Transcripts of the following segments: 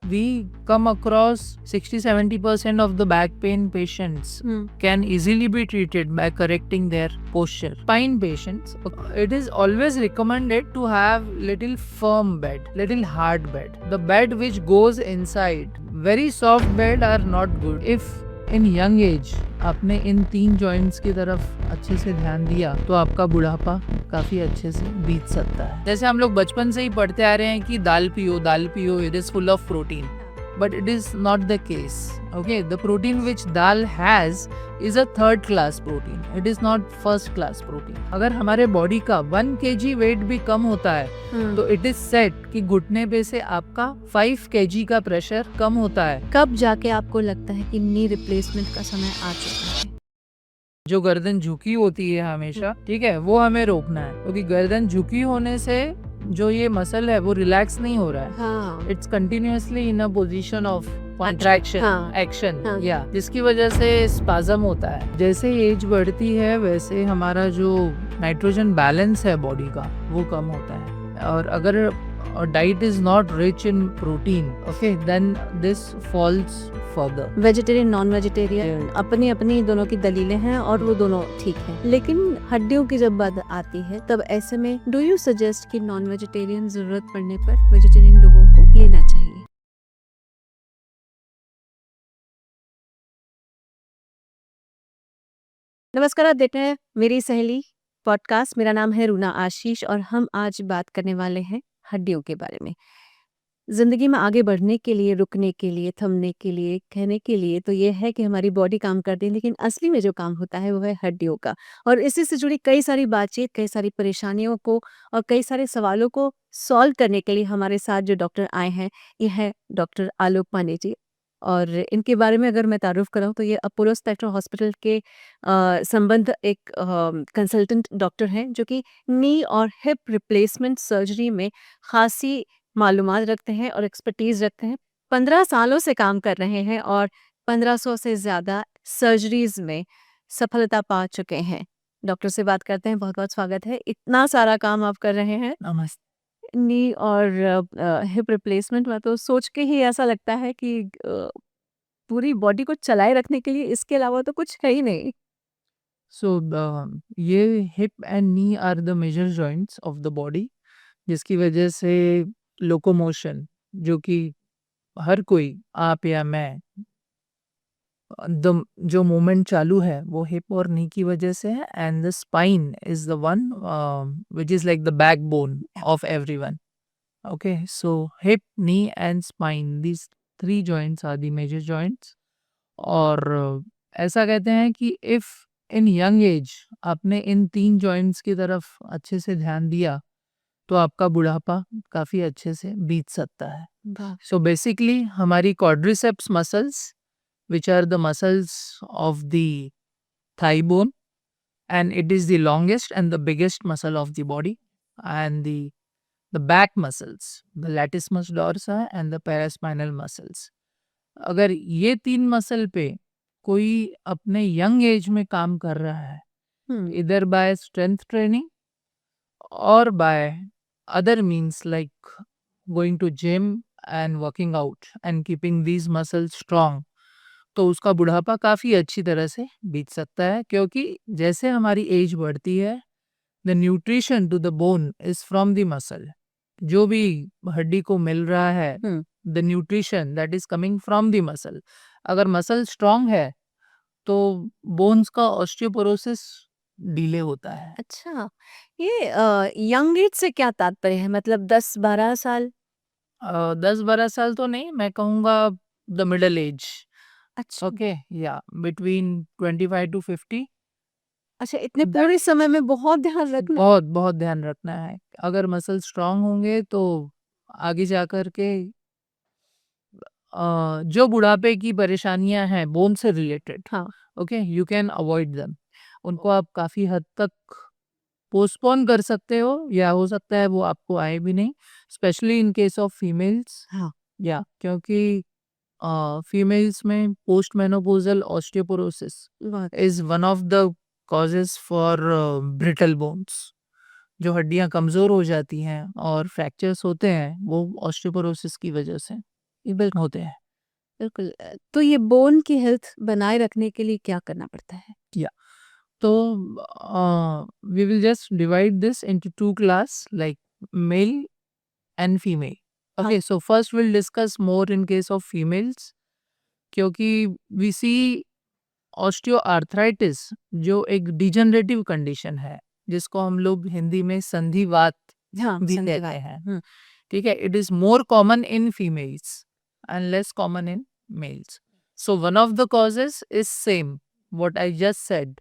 we come across 60-70% of the back pain patients can easily be treated by correcting their posture. Spine patients, it is always recommended to have little firm bed, little hard bed. The bed which goes inside, very soft bed are not good. If in young age आपने इन 3 joints की तरफ अच्छे से ध्यान दिया तो आपका बुढ़ापा काफी अच्छे से बीत सकता है। जैसे हम लोग बचपन से ही पढ़ते आ रहे हैं कि दाल पियो, it is full of protein, but it is not the case. Okay, the protein which dal has is a third class protein. It is not first class protein. अगर हमारे बॉडी का 1 kg वेट भी कम होता है तो it is set कि घुटने पे से आपका 5 kg का प्रेशर कम होता है। कब जाके आपको लगता है कि नी रिप्लेसमेंट का समय आ चुका है? जो गर्दन झुकी होती है हमेशा, ठीक है, वो हमें रोकना है, क्योंकि गर्दन झुकी होने से जो ये मसल है वो रिलैक्स नहीं हो रहा है। हाँ, it's continuously in a position of contraction, हाँ, एक्शन, हाँ। या जिसकी वजह से स्पाज्म होता है। जैसे एज बढ़ती है वैसे हमारा जो नाइट्रोजन बैलेंस है बॉडी का वो कम होता है, और अगर diet is not rich in protein, okay, then this falls further. Vegetarian non vegetarian अपनी अपनी दोनों की दलीलें हैं और वो दोनों ठीक है, लेकिन हड्डियों की जब बात आती है तब ऐसे में डू यू सजेस्ट कि नॉन वेजिटेरियन जरूरत पड़ने पर वेजिटेरियन लोगों को लेना चाहिए? नमस्कार, आप देख रहे हैं मेरी सहेली पॉडकास्ट। मेरा नाम है रूना आशीष और हम आज बात करने वाले हैं हड्डियों के बारे में। जिंदगी में आगे बढ़ने के लिए, रुकने के लिए, थमने के लिए, कहने के लिए तो ये है कि हमारी बॉडी काम करती है, लेकिन असली में जो काम होता है वो है हड्डियों का। और इसी से जुड़ी कई सारी बातचीत, कई सारी परेशानियों को और कई सारे सवालों को सॉल्व करने के लिए हमारे साथ जो डॉक्टर आए हैं, ये है डॉक्टर आलोक पांडे जी। और इनके बारे में अगर मैं तारुफ कराऊं तो ये अपोलो स्पेक्ट्रा हॉस्पिटल के संबंध एक कंसल्टेंट डॉक्टर हैं जो कि नी और हिप रिप्लेसमेंट सर्जरी में खासी मालूमात रखते हैं और एक्सपर्टीज रखते हैं। 15 सालों से काम कर रहे हैं और 1500 से ज़्यादा सर्जरीज में सफलता पा चुके हैं। डॉक्टर से बात करते हैं। बहुत बहुत स्वागत है। इतना सारा काम आप कर रहे हैं नमस्ते। नी और हिप रिप्लेसमेंट में, तो सोच के ही ऐसा लगता है कि पूरी बॉडी को चलाए रखने के लिए इसके अलावा तो कुछ है ही नहीं। सो ये hip and knee are the major joints of the body, जिसकी वजह से लोकोमोशन, जो कि हर कोई, आप या मैं, द जो मूवमेंट चालू है वो हिप और नी की वजह से है। And the spine is the one which is like the backbone of everyone. Okay, so hip, knee and spine, these 3 joints are the major joints. और ऐसा कहते हैं कि इफ इन यंग एज आपने इन 3 जॉइंट्स की तरफ अच्छे से ध्यान दिया तो आपका बुढ़ापा काफी अच्छे से बीत सकता है। वाह। सो बेसिकली हमारी quadriceps muscles, which are the muscles of the thigh bone, and it is the longest and the biggest muscle of the body, and the back muscles, the latissimus dorsi and the paraspinal muscles. अगर ये 3 muscle पे कोई अपने young age में काम कर रहा है, इधर बाय स्ट्रेंथ ट्रेनिंग और by other means like going to gym and working out and keeping these muscles strong, तो उसका बुढ़ापा काफ़ी अच्छी तरह से बीत सकता है। क्योंकि जैसे हमारी एज बढ़ती है, the nutrition to the bone is from the muscle. जो भी हड्डी को मिल रहा है, the nutrition that is coming from the muscle. अगर मसल स्ट्रांग है तो बोन्स का ऑस्टियोपोरोसिस डिले होता है। अच्छा, ये यंग एज से क्या तात्पर्य है? मतलब 10-12 साल? 10-12 साल तो नहीं, मैं कहूँगा द मिडल एज। अच्छा। ओके, या बिटवीन 25 to 50। अच्छा, इतने पूरे समय में बहुत ध्यान रखना। बहुत बहुत ध्यान रखना है। अगर मसल स्ट्रांग होंगे तो आगे जा कर के जो बुढ़ापे की परेशानियां हैं बोन से रिलेटेड, हाँ। Okay, you can avoid them. उनको आप काफ़ी हद तक पोस्टपोन कर सकते हो, या हो सकता है वो आपको आए भी नहीं, specially in case of females. हाँ। या क्योंकि फीमेल्स में पोस्ट मेनोपोजल ऑस्टियोपोरोसिस बहुत। Is one of the causes for brittle bones. जो हड्डियां कमज़ोर हो जाती हैं और फ्रैक्चर्स होते हैं वो ऑस्टियोपोरोसिस की वजह से। बिल्कुल होते हैं। बिल्कुल तो ये बोन की हेल्थ बनाए रखने के लिए क्या करना पड़ता है? या तो we will just divide this into two class, like male and female. हाँ। Okay, so first we'll discuss more in case of females, क्योंकि we see ऑस्टियोआर्थराइटिस जो एक डिजनरेटिव कंडीशन है, जिसको हम लोग हिंदी में संधिवात हाँ, भी संधिवात। कहते हैं। ठीक है, it is more common in females and less common in males. So one of the causes is same what I just said,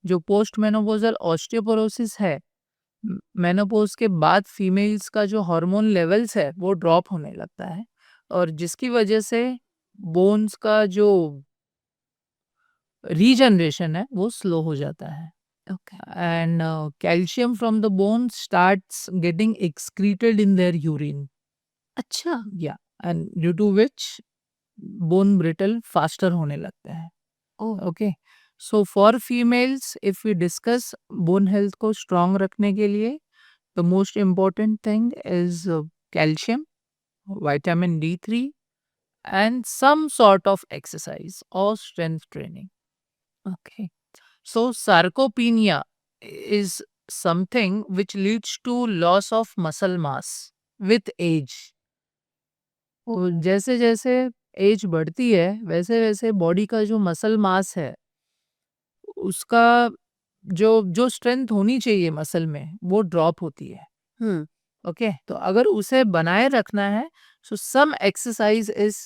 जो पोस्ट मेनोपोजल ऑस्टियोपोरोसिस है। मेनोपोज के बाद फीमेल्स का जो हार्मोन लेवल्स है वो ड्रॉप होने लगता है, और जिसकी वजह से बोन्स का जो रीजनरेशन है वो स्लो हो जाता है, okay. and calcium from the bone starts getting excreted in their urine. अच्छा। Yeah, and due to which bone brittle faster होने लगते हैं. ओह! Okay, so for females, if we discuss bone health को strong रखने के लिए, the most important thing is calcium, vitamin D3, and some sort of exercise or strength training. Okay. So sarcopenia is something which leads to loss of muscle mass with age. तो जैसे जैसे as बढ़ती है वैसे वैसे body का जो muscle mass है उसका जो जो स्ट्रेंथ होनी चाहिए मसल में वो ड्रॉप होती है। हुँ। ओके, तो अगर उसे बनाए रखना है so some exercise is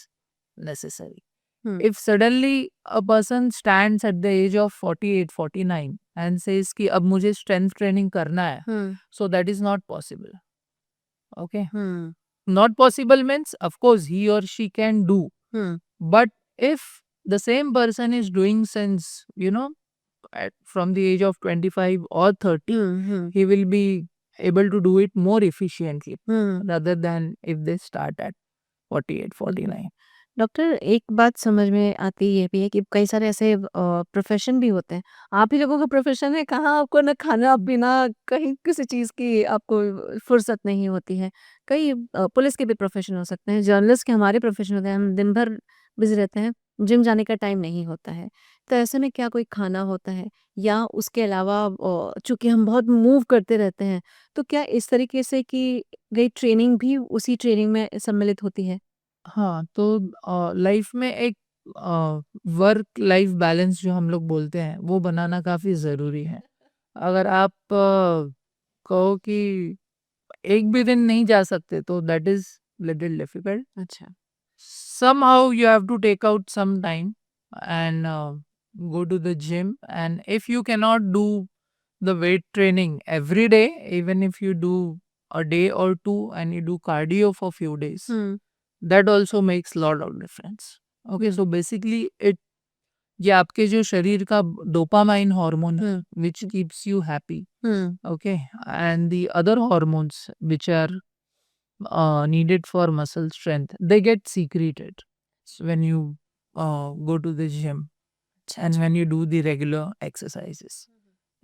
necessary. Hmm. If suddenly a person stands at the age of 48, 49 and says कि अब मुझे strength training करना है, हुँ। so that is not possible. Okay, hmm. not possible means of course he or she can do, hmm. but if the same person is doing since from the age of 25 or 30, hmm. Hmm. he will be able to do it more efficiently hmm. rather than if they start at 48, 49. Doctor एक बात समझ में आती ये भी है कि कई सारे ऐसे प्रोफ़ेशन भी होते हैं। आप ही लोगों का प्रोफ़ेशन है, कहाँ आपको ना खाना-पीना, कहीं किसी चीज़ की आपको फ़ुर्सत नहीं होती है। कई पुलिस के भी प्रोफ़ेशन हो सकते हैं, जर्नलिस्ट के हमारे प्रोफ़ेशन होते हैं, हम दिन भर बिज़ी रहते हैं, जिम जाने का टाइम नहीं होता है। तो ऐसे में क्या कोई खाना होता है या उसके अलावा चूँकि हम बहुत मूव करते रहते हैं, तो क्या इस तरीके से की गई ट्रेनिंग भी उसी ट्रेनिंग में सम्मिलित होती है? हाँ, तो लाइफ में एक वर्क लाइफ बैलेंस जो हम लोग बोलते हैं वो बनाना काफ़ी ज़रूरी है। अगर आप कहो कि एक भी दिन नहीं जा सकते तो दैट इज़ लिटिल डिफिकल्ट। अच्छा। Somehow you have to take out some time and go to the gym, and if you cannot do the weight training every day, even if you do a day or two and you do cardio for few days, hmm. that also makes lot of difference. Okay, hmm. so basically it ये आपके जो शरीर का dopamine hormone है हुँ। which keeps you happy. Hmm. Okay, and the other hormones which are needed for muscle strength, they get secreted when you go to the gym अच्छा, and अच्छा। when you do the regular exercises.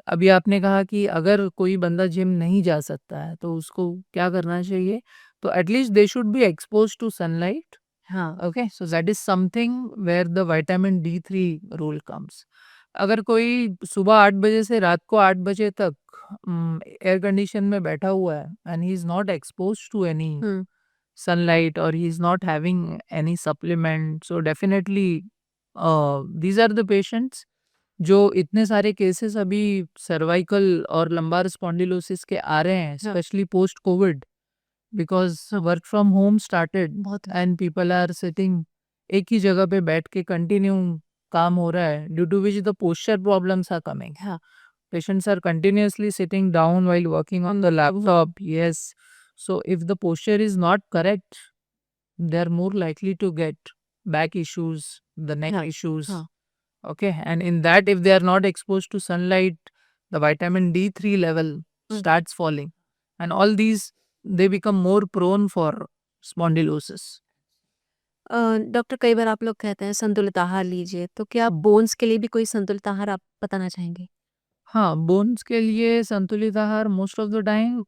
अभी आपने कहा कि अगर कोई बंदा gym नहीं जा सकता है तो उसको क्या करना चाहिए? तो at least they should be expose to sunlight. हाँ। Okay, so that is something where the vitamin D3 role comes. अगर कोई सुबह 8 बजे से रात को 8 बजे तक एयर कंडीशन में बैठा हुआ है and he is not expose to any hmm. sunlight or he is not having any supplement, so definitely these are the patients जो इतने सारे केसेस अभी सर्वाइकल और लंबार स्पॉन्डिलोसिस के आ रहे हैं, हाँ। Specially post Covid, because work from home started बहुत एंड पीपल आर सिटिंग एक ही जगह पे बैठ के कंटिन्यू काम हो रहा है, due to which the posture problems are coming. हाँ। Patients are continuously sitting down while working on the laptop. Yes. So if the posture is not correct, they are more likely to get back issues, the neck हाँ। issues. हाँ। Okay. And in that, if they are not exposed to sunlight, the vitamin D3 level hmm. starts falling. And all these, they become more prone for spondylosis. Doctor कई बार आप लोग कहते हैं संतुलित आहार लीजिए, तो क्या बोन्स के लिए भी कोई संतुलित आहार आप बताना चाहेंगे? हाँ, बोन्स के लिए संतुलित आहार मोस्ट ऑफ द टाइम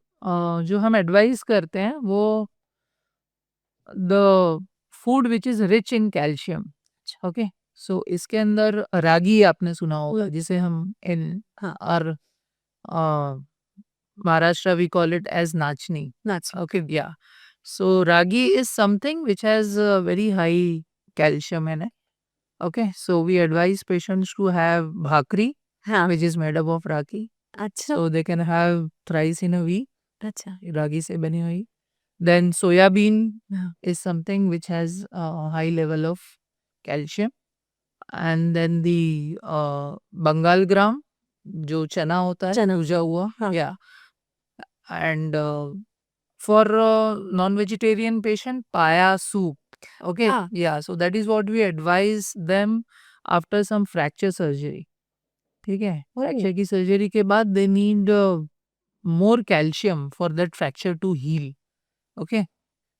जो हम एडवाइस करते हैं वो the food which is rich in calcium. Okay, so इसके अंदर रागी आपने सुना होगा, जिसे हम in हाँ। our Maharashtra we call it as nachni. Nuts. Okay, yeah. So ragi is something which has very high calcium in it. Okay, so we advise patients to have bhakri, हाँ। which is made up of ragi. अच्छा। So they can have thrice in a week, अच्छा। ragi se bani hui. Then soya bean हाँ। is something which has a high level of calcium. And then the Bengal gram, जो चना होता है, चना। भुजा हुआ, हाँ। yeah. And for non-vegetarian patient, paya soup. Okay, हाँ। yeah. So that is what we advise them after some fracture surgery. ठीक है, fracture की surgery के बाद they need more calcium for that fracture to heal. Okay,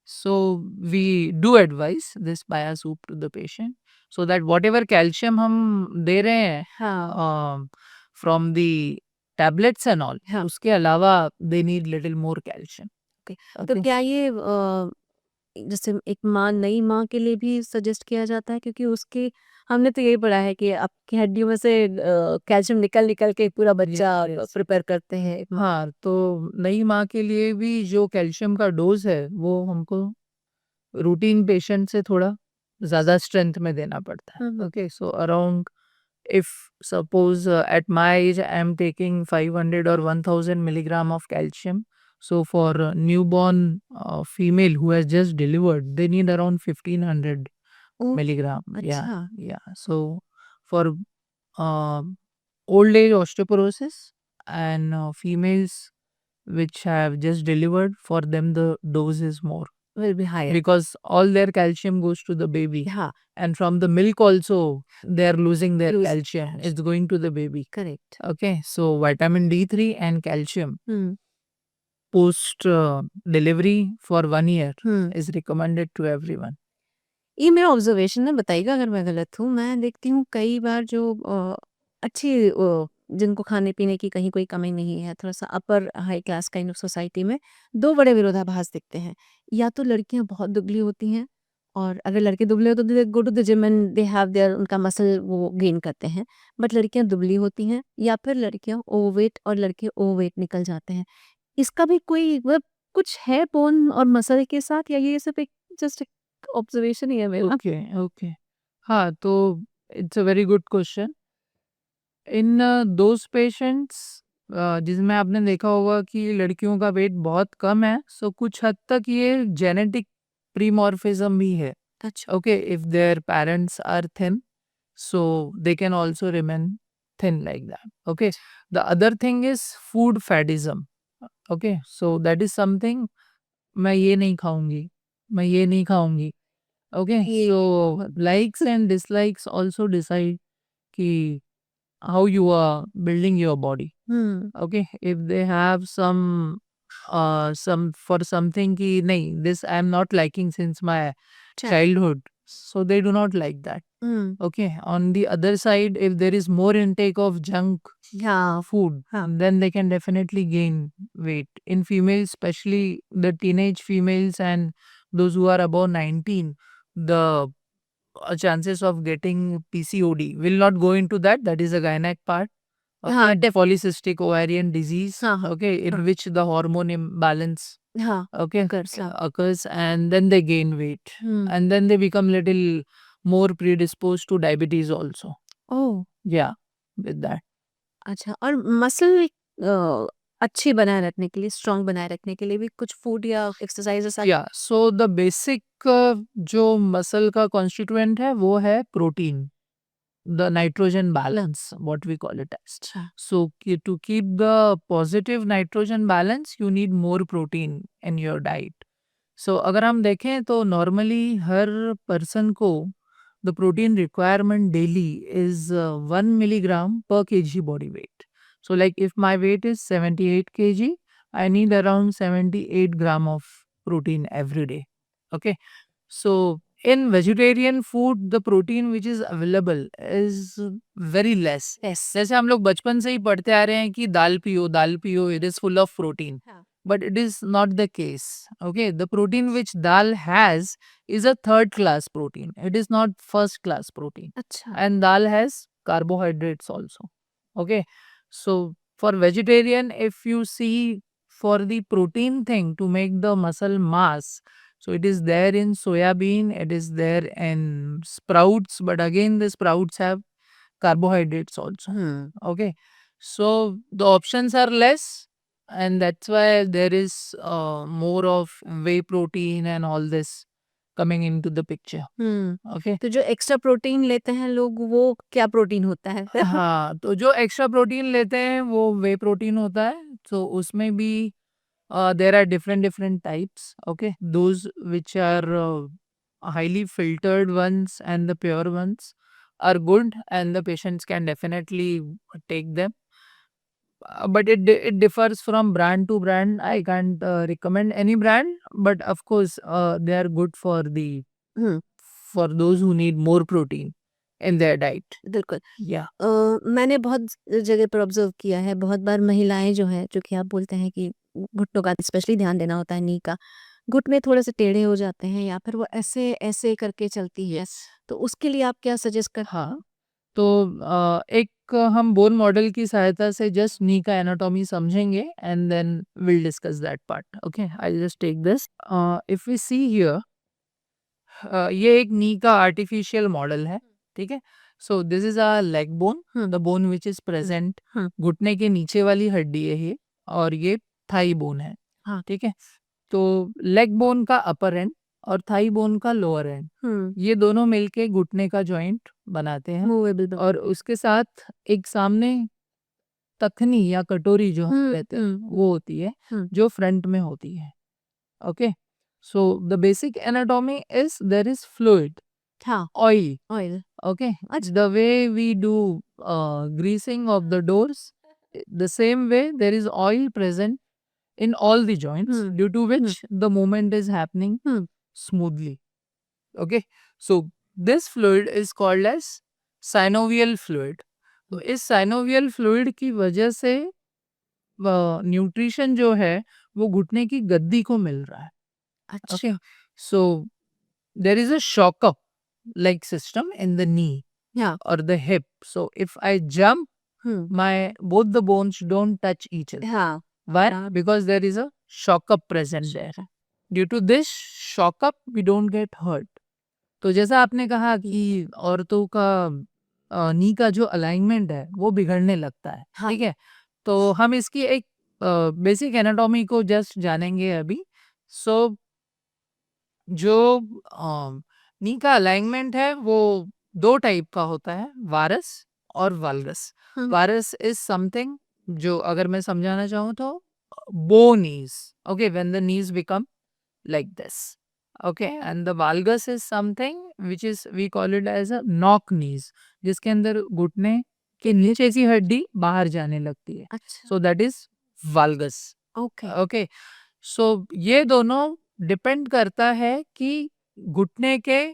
so we do advise this paya soup to the patient so that whatever calcium हम दे रहे हैं हाँ। from the tablets and all, हाँ। उसके अलावा they need little more calcium. तो क्या ये जैसे एक माँ, नई माँ के लिए भी सजेस्ट किया जाता है? क्योंकि उसके हमने तो यही पढ़ा है कि आपकी हड्डियों में से कैल्शियम निकल के पूरा बच्चा yes. प्रिपेयर करते हैं एक माँ। हाँ, तो नई माँ के लिए भी जो कैल्शियम का डोज है वो हमको रूटीन पेशेंट से थोड़ा ज़्यादा स्ट्रेंथ में देना पड़ता है. Okay, so around if suppose at my age I am taking 500 or 1000 milligram of calcium, so for a newborn female who has just delivered, they need around 1500 oh! milligram. Yeah, अच्छा। yeah. So for uh, old age osteoporosis and females which have just delivered, for them the dose is more will be higher. because all their calcium goes to the baby. हाँ। And from the milk also they are losing their Lose calcium. calcium. It's going to the baby. Correct. Okay, so vitamin D3 and calcium hmm. post delivery for 1 year hmm. is recommended to everyone. ये मेरा observation है, बताइएगा अगर मैं गलत हूँ। मैं देखती हूँ कई बार जो अच्छी जिनको खाने-पीने की कहीं कोई कमी नहीं है, थोड़ा-सा अपर high class kind of society में 2 बड़े विरोधाभास दिखते हैं। या तो लड़कियाँ बहुत दुबली होती हैं और अगर लड़के दुबले हो तो they go to the gym and they have there उनका मसल वो गेन करते हैं। बट लड़कियाँ दुबली होती हैं या फिर लड़कियाँ ओवरवेट और लड़के ओवरवेट निकल जाते हैं। इसका भी कोई मतलब कुछ है बोन और मसल के साथ, या ये सिर्फ़ एक जस्ट एक ऑब्जर्वेशन ही है मेरा? Okay, okay. हाँ, तो it's a very good question. In those patients जिसमें आपने देखा होगा कि लड़कियों का वेट बहुत कम है, सो कुछ हद तक ये जेनेटिक प्रीमॉर्फिज्म भी है. अच्छा। Okay, if their parents are thin, so they can also remain thin like that. Okay, the other thing is food faddism. Okay, so that is something, मैं ये नहीं खाऊंगी, मैं ये नहीं खाऊंगी. Okay, ये so likes and dislikes also decide कि how you are building your body. Hmm. Okay, if they have some for something ki nahi, this I am not liking since my childhood, so they do not like that. Hmm. Okay, on the other side, if there is more intake of junk हाँ। food, हाँ। then they can definitely gain weight. In females, especially the teenage females and those who are above 19, the chances of getting PCOD will not go into that. That is a gynec part. हाँ, Okay, polycystic ovarian disease. हाँ, हाँ, Okay, in हाँ। which the hormone imbalance हाँ, okay occurs, हाँ। occurs, and then they gain weight, hmm. and then they become little more predisposed to diabetes also. Oh! Yeah, with that. अच्छा, और muscle अच्छी बनाए रखने के लिए, स्ट्रॉन्ग बनाए रखने के लिए भी कुछ फूड या एक्सरसाइज़ ऐसा? Yeah, so the basic जो मसल का constituent है वो है protein, the nitrogen balance, what we call it as. अच्छा। So to keep the positive nitrogen balance, you need more protein in your diet. So अगर हम देखें तो normally हर person को the protein requirement daily is 1 milligram per kg body weight. So like if my weight is 78 kg, I need around 78 gram of protein every day. Okay. So in vegetarian food, the protein which is available is very less. Yes. जैसे हम लोग बचपन से ही पढ़ते आ रहे हैं कि दाल पियो, it is full of protein. हाँ। but it is not the case. Okay, the protein which dal has is a third class protein. It is not first class protein. अच्छा And dal has carbohydrates also. Okay, so for vegetarian, if you see, for the protein thing to make the muscle mass, so it is there in soybean, it is there in sprouts, but again the sprouts have carbohydrates also. Okay, so the options are less, and that's why there is more of whey protein and all this coming into the picture. Okay, तो जो extra protein लेते हैं लोग वो क्या protein होता है हाँ, तो जो एक्स्ट्रा प्रोटीन लेते हैं वो वे प्रोटीन होता है, तो उसमें भी there are different types. Okay, those which are highly filtered ones and the pure ones are good, and the patients can definitely take them. But it differs from brand to brand. I can't recommend any brand, but of course they are good for the hmm for those who need more protein in their diet. बिल्कुल Yeah. मैंने बहुत जगह पर observe किया है, बहुत बार महिलाएं जो है, जो कि आप बोलते हैं कि घुटनों का स्पेशली ध्यान देना होता है, नी का घुटने थोड़े से टेढ़े हो जाते हैं या फिर वो ऐसे ऐसे करके चलती है, तो उसके लिए आप क्या सजेस्ट कर हाँ, तो एक हम बोन मॉडल की सहायता से जस्ट नी का एनाटॉमी समझेंगे, and then will discuss that part. Okay, I just take this. If we see here, ये एक नी का आर्टिफिशियल मॉडल है. ठीक है, so this is a leg bone, the bone which is present घुटने के नीचे वाली हड्डी है ये, और ये थाई बोन है. हाँ ठीक है, तो लेग बोन का अपर एंड और थाई बोन का लोअर एंड, ये दोनों मिलके घुटने का जॉइंट बनाते हैं. मूवेबल और उसके साथ एक सामने तखनी या कटोरी जो हम कहते हैं वो होती है, जो फ्रंट में होती है. Okay, so the basic anatomy is there is fluid, हाँ oil. Oil Okay, the way we do greasing of the doors, the same way there is oil present in all the joints, due to which the movement is happening smoothly. Okay, so this fluid is called as synovial fluid. तो इस synovial fluid की वजह से nutrition जो है वो घुटने की गद्दी को मिल रहा है. अच्छा Okay, so there is a shock up like system in the knee हाँ or the hip. So if I jump, my both the bones don't touch each other. हाँ Why? Because there is a shock up present there. Due to this shock up, we don't get hurt. तो जैसा आपने कहा कि औरतों का नी का जो अलाइनमेंट है वो बिगड़ने लगता है. हाँ। ठीक है, तो हम इसकी एक बेसिक एनाटॉमी को जस्ट जानेंगे अभी. सो जो नी का अलाइनमेंट है वो दो टाइप का होता है, वारस और वाल्गस. वारस इज समथिंग जो अगर मैं समझाना चाहूँ तो bow knees. Okay, when the knees become like this. Okay, and the valgus is something which is we call it as a knock knees, जिसके अंदर घुटने के नीचे की हड्डी बाहर जाने लगती है. अच्छा so that is valgus. Okay okay, so ये दोनों डिपेंड करता है कि घुटने के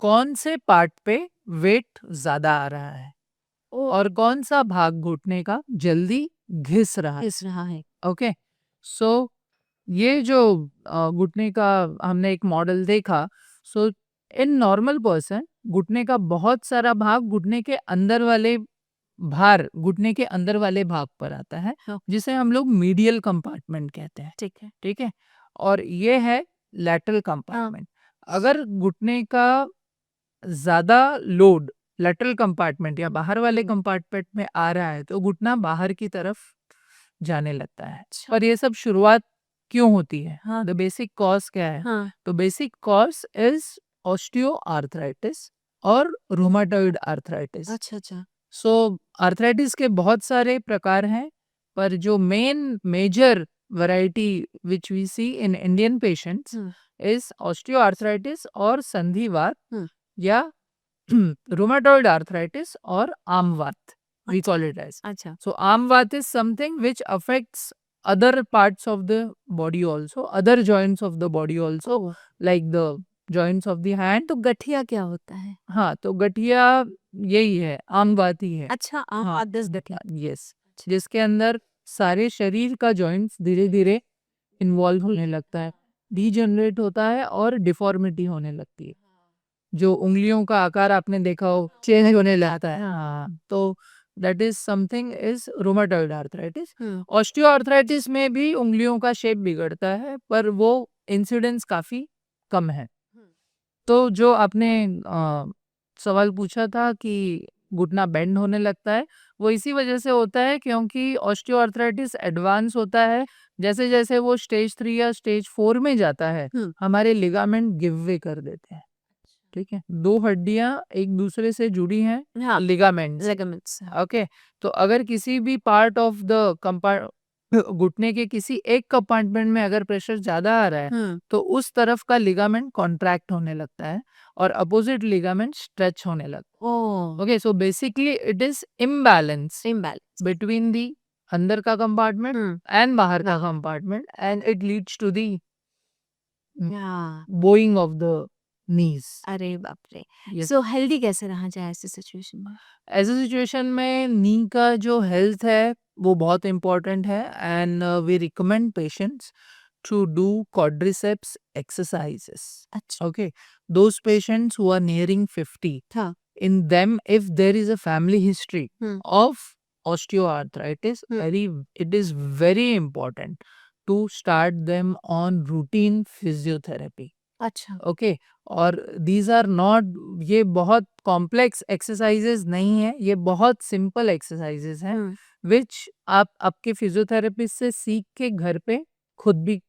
कौन से पार्ट पे वेट ज्यादा आ रहा है और कौन सा भाग घुटने का जल्दी घिस रहा है. इस रहा है ओके, सो ये जो घुटने का हमने एक मॉडल देखा, सो इन नॉर्मल पर्सन घुटने का बहुत सारा भाग घुटने के अंदर वाले घुटने के अंदर वाले भाग पर आता है, हाँ। जिसे हम लोग मीडियल कंपार्टमेंट कहते हैं. ठीक है ठीक है, और ये है लैटरल कंपार्टमेंट. अगर घुटने का ज्यादा लोड लैटरल कंपार्टमेंट या बाहर वाले कंपार्टमेंट में आ रहा है तो घुटना बाहर की तरफ जाने लगता है. पर ये सब शुरुआत क्यों होती है? हाँ। द बेसिक कॉज क्या है? हाँ तो basic cause is osteo arthritis और रूमाटॉइड आर्थराइटिस. अच्छा अच्छा सो आर्थराइटिस के बहुत सारे प्रकार हैं, पर जो major variety which we see in Indian patients is osteoarthritis और संधिवात या रूमाटॉइड आर्थराइटिस और आमवात, we call it as. अच्छा So amvat is something which affects other parts of the body also, other joints of the body also, like the joints of the hand. तो गठिया क्या होता है? हाँ, तो गठिया यही है, आमवात ही है. अच्छा हाँ. आदेश गठिया यस, जिसके अंदर सारे शरीर का जॉइंट्स धीरे धीरे इन्वॉल्व होने लगता है, डीजनरेट होता है और डिफॉर्मिटी होने लगती है। जो उंगलियों का आकार आपने देखा हो चेंज होने लगता है। हाँ, तो that is something is rheumatoid arthritis. Osteoarthritis में भी उंगलियों का शेप बिगड़ता है, पर वो इंसिडेंस काफी कम है। तो जो आपने सवाल पूछा था कि घुटना बेंड होने लगता है, वो इसी वजह से होता है क्योंकि ऑस्टियोआर्थराइटिस एडवांस होता है। जैसे जैसे वो स्टेज 3 या स्टेज 4 में जाता है, हमारे लिगामेंट गिव वे कर देते हैं। ठीक है, 2 हड्डियां एक दूसरे से जुड़ी हैं, हाँ, लिगामेंट्स। लिगामेंट्स। ओके, तो अगर किसी भी पार्ट ऑफ द घुटने के किसी एक कंपार्टमेंट में अगर प्रेशर ज्यादा आ रहा है, तो उस तरफ का लिगामेंट कॉन्ट्रैक्ट होने लगता है और अपोजिट लिगामेंट स्ट्रेच होने लगता है। Okay, so basically it is imbalance imbalance. Between the अंदर का कंपार्टमेंट एंड बाहर का compartment, and it leads to the bowing of the knees. अरे बाप रे! Yes. सो हेल्दी कैसे रहा जाए ऐसी सिचुएशन में? ऐसे सिचुएशन में नी का जो हेल्थ है वो बहुत इम्पोर्टेंट है, and we recommend patients to do quadriceps exercises. अच्छा। Okay, those patients who are nearing 50, हाँ। in them, if there is a family history of osteoarthritis, Hmm. it is very important to start them on routine physiotherapy. अच्छा। Okay, और these are not, ये बहुत complex exercises नहीं है, ये बहुत simple exercises हैं विच आप आपके फिजियोथेरेपिस्ट से सीख के घर पे खुद भी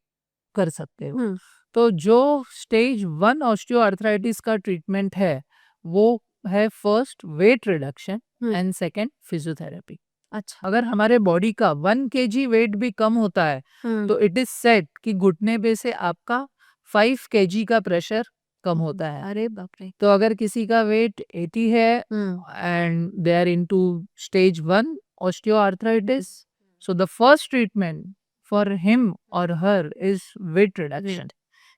कर सकते हो। तो जो स्टेज 1 ऑस्टियोआर्थराइटिस का ट्रीटमेंट है वो है first weight reduction and second physiotherapy. अच्छा। अगर हमारे बॉडी का 1 kg वेट भी कम होता है तो इट इज सेट कि घुटने पे से आपका 5 kg का प्रेशर कम होता है। अरे बाप रे! तो अगर किसी का वेट 80 है and they are into stage 1 osteoarthritis, so the first treatment for him or her is weight reduction.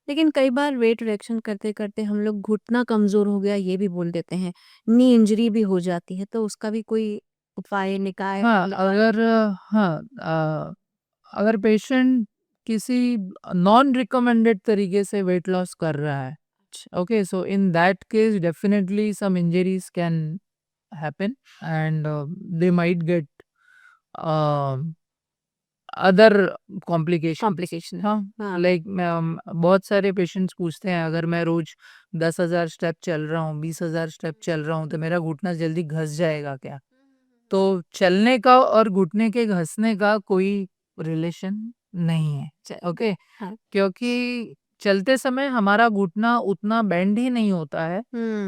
लेकिन कई बार वेट रिडक्शन करते-करते हम लोग घुटना कमज़ोर हो गया ये भी बोल देते हैं। नी इंजरी भी हो जाती है, तो उसका भी कोई उपाय, निकाय? अगर पेशेंट किसी नॉन रिकमेंडेड तरीके से वेट लॉस कर रहा है, okay, so in that case definitely some injuries can happen, and they might get other complications. Complication. हाँ, लाइक बहुत सारे पेशेंट्स पूछते हैं अगर मैं रोज 10,000 स्टेप चल रहा हूँ, 20,000 स्टेप चल रहा हूँ, तो मेरा घुटना जल्दी घस जाएगा क्या? तो चलने का और घुटने के घसने का कोई रिलेशन नहीं है। ओके, हाँ। क्योंकि चलते समय हमारा घुटना उतना बेंड ही नहीं होता है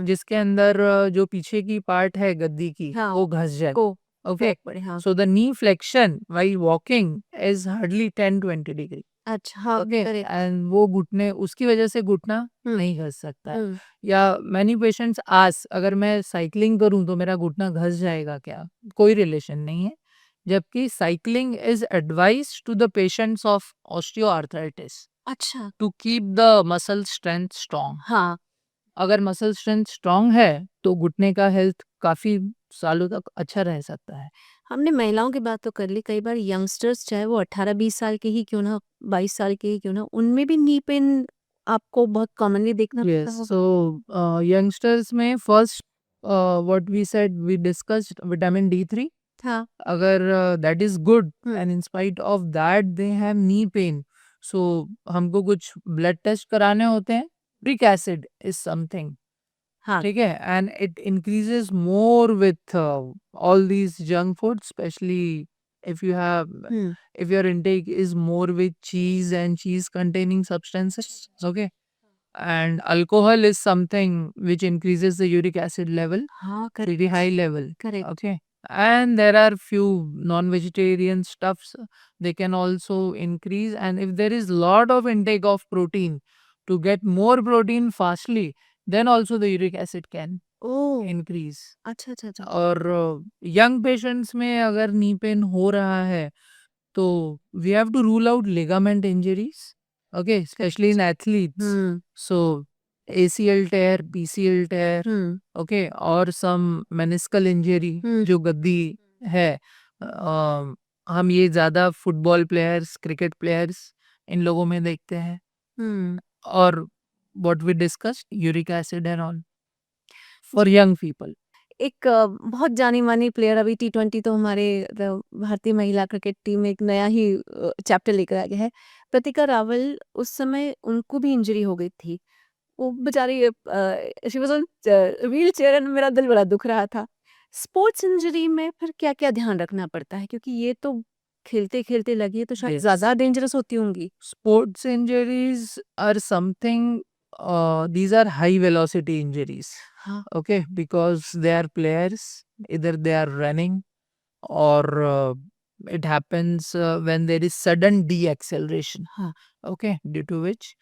जिसके अंदर जो पीछे की पार्ट है गद्दी की हाँ, वो घस जाए। को ओके, पड़े। हाँ। so the knee flexion while walking is hardly 10-20 degree. अच्छा, हाँ, ओके, करेक्ट। एंड वो घुटने उसकी वजह से घुटना नहीं घस सकता है। हुँ। या मैनी पेशेंट्स आस अगर मैं साइकिलिंग करूं तो मेरा घुटना घस जाएगा क्या? कोई रिलेशन नहीं है, जबकि cycling is advise to the patients of osteoarthritis अच्छा। To keep the muscle strength strong. हाँ। अगर मसल स्ट्रेंथ स्ट्रांग है तो घुटने का हेल्थ काफी सालों तक अच्छा रह सकता है। हमने महिलाओं की बात तो कर ली, कई बार यंगस्टर्स चाहे वो 18-20 साल के ही क्यों ना, 22 साल के ही क्यों ना, उनमें भी नी पेन आपको बहुत कॉमनली देखना Yes, पड़ता होगा? so youngsters में first what we said we discussed vitamin D3. हाँ। अगर that is good hmm. and in spite of that they have knee pain, so हमको कुछ blood test कराने होते हैं। Uric acid is something, हाँ। ठीक है, and it increases more with all these junk foods, especially if you have hmm. if your intake is more with cheese and cheese containing substances. Okay, and alcohol is something which increases the uric acid level हाँ, pretty high level. Correct. Okay, and there are few non-vegetarian stuffs they can also increase, and if there is lot of intake of protein to get more protein fastly, then also the uric acid can oh! increase. अच्छा, अच्छा, अच्छा। और young patients में अगर knee pain हो रहा है तो we have to rule out ligament injuries, okay, especially in athletes. Hmm. So ACL tear, PCL tear, hmm. okay, और some meniscal injury हुँ। जो गद्दी है। हम ये ज़्यादा फुटबॉल प्लेयर्स, क्रिकेट प्लेयर्स इन लोगों में देखते हैं, हम्म और what we discussed uric acid and all for young people. एक बहुत जानी मानी प्लेयर, अभी T20 तो हमारे भारतीय महिला क्रिकेट टीम में एक नया ही चैप्टर लेकर आ गया है, प्रतिका रावल। उस समय उनको भी इंजरी हो गई थी, वो बेचारी she was on wheel chair and मेरा दिल बड़ा दुख रहा था। स्पोर्ट्स इंजरी में फिर क्या क्या ध्यान रखना पड़ता है, क्योंकि ये तो खेलते खेलते लगी है तो शायद Yes. ज्यादा डेंजरस होती होंगी। Sports injuries are something, these are high velocity injuries. हाँ Okay, because they are players, either they are running or it happens when there is sudden deceleration. हाँ Okay, due to which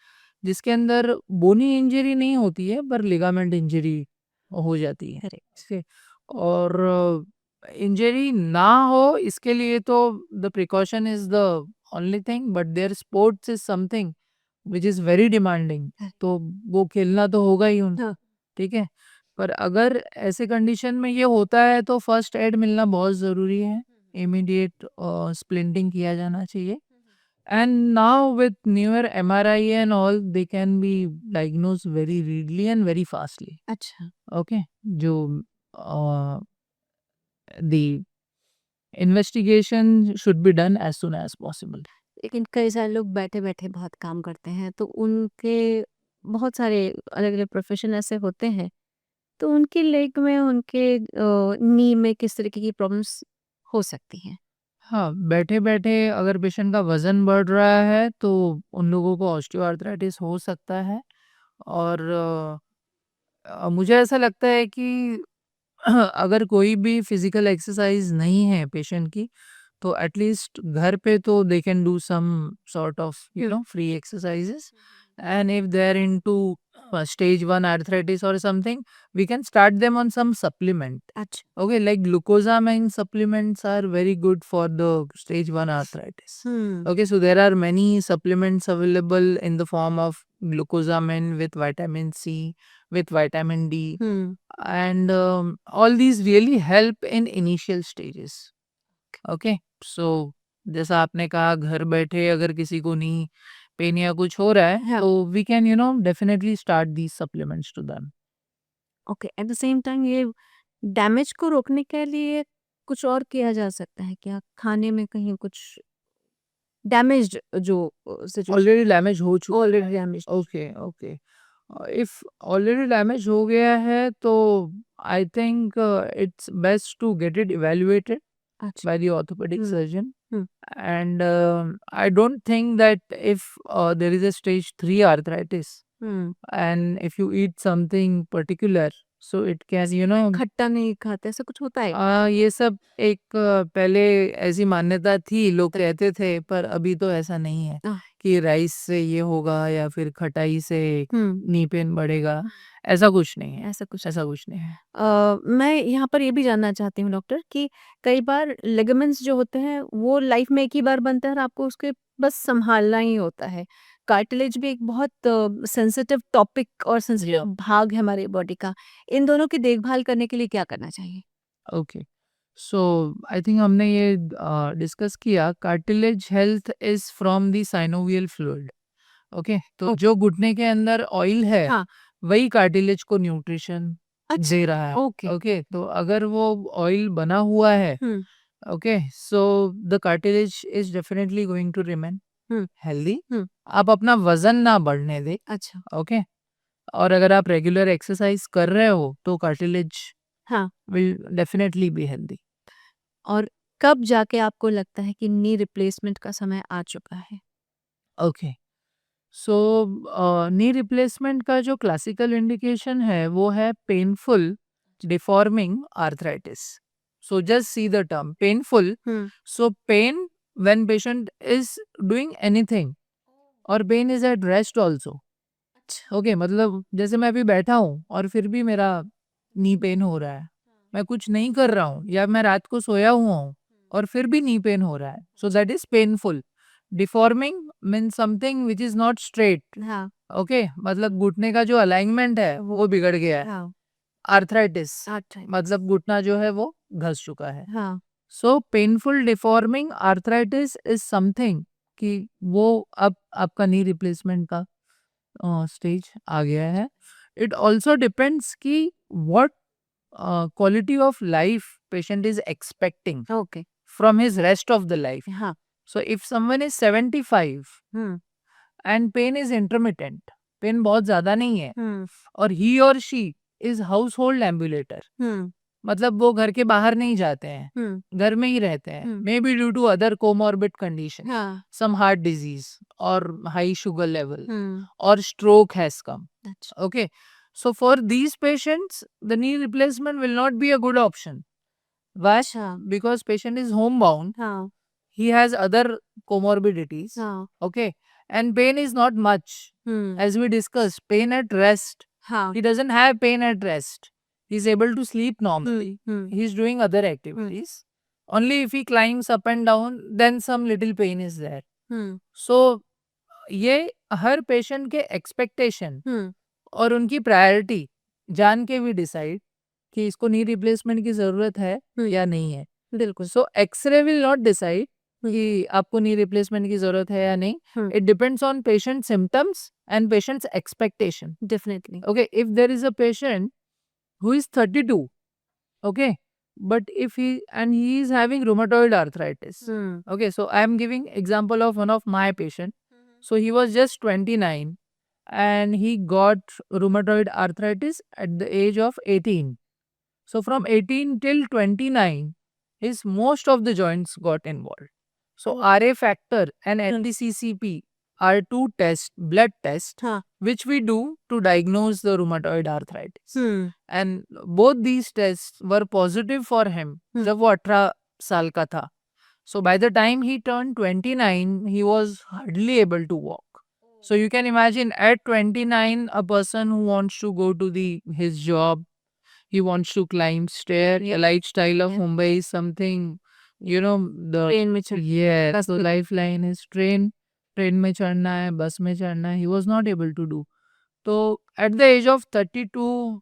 जिसके अंदर बोनी injury नहीं होती है पर ligament injury हो जाती है। करेक्ट। ठीक है, और इंजरी ना हो इसके लिए तो the precaution is the only thing, but there sports is something which is very demanding, तो वो खेलना तो होगा ही उन, हाँ ठीक है। पर अगर ऐसे कंडीशन में ये होता है तो फर्स्ट एड मिलना बहुत ज़रूरी है, इमीडिएट स्प्लिंटिंग किया जाना चाहिए। And now with newer MRI and all they can be diagnose very readily and very fastly. अच्छा। ओके, जो the investigation should be done as soon as possible. लेकिन कई सारे लोग बैठे बैठे बहुत काम करते हैं, तो उनके बहुत सारे अलग अलग प्रोफेशन ऐसे होते हैं, तो उनकी लेग में, उनके नी में किस तरीके की प्रॉब्लम्स हो सकती हैं? हाँ, बैठे-बैठे अगर पेशेंट का वज़न बढ़ रहा है तो उन लोगों को ऑस्टियोआर्थराइटिस हो सकता है, और मुझे ऐसा लगता है कि अगर कोई भी फिज़िकल एक्सरसाइज़ नहीं है पेशेंट की, तो एटलीस्ट घर पे तो they can do some sort of free exercises, and if they are into stage 1 arthritis or something, we can start them on some supplement. अच्छा। Okay, like glucosamine supplements are very good for the stage 1 arthritis. Okay, so there are many supplements available in the form of glucosamine with vitamin C, with vitamin D, and all these really help in initial stages. Okay, so जैसा आपने कहा घर बैठे अगर किसी को knee pain या कुछ हो रहा है, हाँ। तो we can definitely start these supplements to them. Okay, at the same time ये डैमेज को रोकने के लिए कुछ और किया जा सकता है क्या? खाने में कहीं कुछ डैमेज्ड जो सिचुएशन ऑलरेडी डैमेज हो चुका already damaged. Okay, okay. If already damage हो गया है तो I think it's best to get it evaluated अच्छा। by the orthopedic surgeon, Hmm. and I don't think that if there is a stage 3 arthritis and if you eat something particular, so it can खट्टा नहीं खाते, ऐसा कुछ होता है? ये सब एक पहले ऐसी मान्यता थी, लोग कहते थे, पर अभी तो ऐसा नहीं है आह। कि राइस से ये होगा या फिर खटाई से हम्म नी पेन बढ़ेगा, ऐसा कुछ नहीं है, ऐसा कुछ ऐसा कुछ नहीं है। मैं यहाँ पर ये भी जानना चाहती हूँ डॉक्टर, कि कई बार लिगामेंट्स जो होते हैं वो लाइफ में एक ही बार बनता है और आपको उसके बस संभालना ही होता है। कार्टिलेज भी एक बहुत सेंसिटिव टॉपिक और सेंसिटिव भाग है हमारी बॉडी का। इन दोनों की देखभाल करने के लिए क्या करना चाहिए? ओके, सो आई थिंक हमने ये डिस्कस किया, cartilage health is from the synovial fluid. Okay, तो जो घुटने के अंदर ऑयल है हाँ। वही कार्टिलेज को न्यूट्रिशन अच्छा। दे रहा है। ओके। ओके, तो अगर वो ऑयल बना हुआ है, okay, so the cartilage is definitely going to remain healthy. आप अपना वजन ना बढ़ने दे। अच्छा। ओके, और अगर आप रेगुलर एक्सरसाइज कर रहे हो तो कार्टिलेज हाँ। Will definitely be healthy. और कब जाके आपको लगता है कि नी रिप्लेसमेंट का समय आ चुका है? ओके, सो नी रिप्लेसमेंट का जो क्लासिकल इंडिकेशन है वो है painful deforming arthritis. So just see the term painful, so pain when patient is doing anything, और pain is at rest also. Okay, मतलब जैसे मैं अभी बैठा हूँ और फिर भी मेरा नी पेन हो रहा है, मैं कुछ नहीं कर रहा हूँ या मैं रात को सोया हुआ हूँ और फिर भी नी पेन हो रहा है, सो that is painful. Deforming means something which is not straight. हाँ। ओके, मतलब घुटने का जो अलाइनमेंट है वो बिगड़ गया है। हाँ। Arthritis Arthritis. मतलब घुटना जो है वो घस चुका है। हाँ। So painful deforming arthritis is something कि वो अब आपका नी रिप्लेसमेंट का स्टेज आ गया है. इट ऑल्सो डिपेंड्स कि what quality of life patient is expecting okay from his rest of the life. हाँ So if someone is 75 and pain is intermittent, pain बहुत ज़्यादा नहीं है, और he or she is household ambulator, मतलब वो घर के बाहर नहीं जाते हैं, घर में ही रहते हैं, maybe due to other comorbid condition, हाँ some heart disease or high sugar level or stroke has come. अच्छा Okay, so for these patients the knee replacement will not be a good option. Why? अच्छा Because patient is homebound, हाँ he has other comorbidities, हाँ okay, and pain is not much. As we discussed, pain at rest, हाँ he doesn't have pain at rest, he's able to sleep normally, he's doing other activities. Only if he climbs up and down, then some little pain is there. So ये हर patient के expectation और उनकी priority जान के भी decide कि इसको knee replacement की जरूरत है या नहीं है. बिल्कुल सो एक्सरे विल नॉट डिसाइड कि आपको नी रिप्लेसमेंट की जरूरत है या नहीं. It depends on patient symptoms and patients expectation. Definitely Okay, if there is a patient who is 32, okay, but if he is having rheumatoid arthritis, okay, so I am giving example of one of my patient. So he was just 29 and he got rheumatoid arthritis at the age of 18. So from 18 till 29, his most of the joints got involved. So RA factor and NDCCP are two tests, blood tests, हाँ which we do to diagnose the rheumatoid arthritis. And both these tests were positive for him जब वो 18 साल का था. So by the time he turned 29, he was hardly able to walk. So you can imagine at 29, a person who wants to go to his job, he wants to climb stair. The lifestyle of Mumbai is something, the train में चढ़ yes, the lifeline is train. Train में चढ़ना है, बस में चढ़ना है. He was not able to do. So at the age of 32,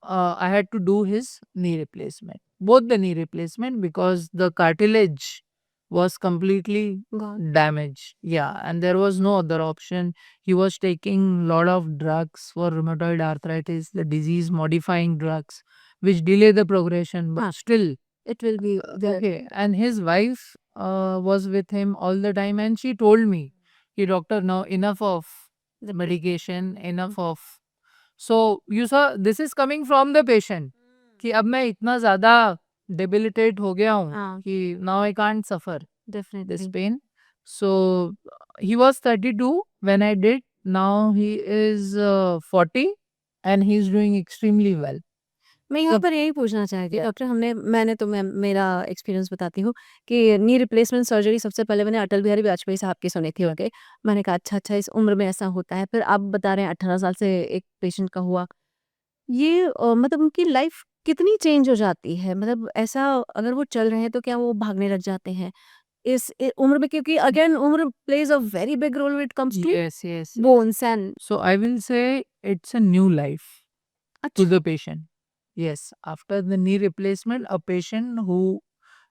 I had to do his knee replacement. Both the knee replacement because the cartilage was completely God damaged. Yeah, and there was no other option. He was taking lot of drugs for rheumatoid arthritis, the disease modifying drugs, which delay the progression. But हाँ. still, it will be okay. And his wife was with him all the time, and she told me, "Ki doctor, now enough of the medication, enough of." So you saw, this is coming from the patient. कि अब मैं इतना ज़्यादा debilitate हो गया हूँ हाँ कि now I can't suffer this definitely pain. So he was 32 when I did. Now he is 40 and he's doing extremely well. मैं यहाँ So पर यही पूछना चाहती yeah, डॉक्टर मैं मेरा एक्सपीरियंस बताती हूँ कि नी रिप्लेसमेंट सर्जरी सबसे पहले मैंने अटल बिहारी वाजपेयी साहब की सुनी थी ओके मैंने कहा अच्छा इस उम्र में ऐसा होता है फिर आप बता रहे हैं 18 साल से एक पेशेंट का हुआ ये मतलब उनकी लाइफ कितनी चेंज हो जाती है मतलब ऐसा अगर वो चल रहे हैं तो क्या वो भागने लग जाते हैं उम्र में क्योंकि अगेन उम्र plays a very big role when it comes to yes. Bones and So I will say it's a new life to अच्छा the patient. Yes, after the knee replacement, a patient who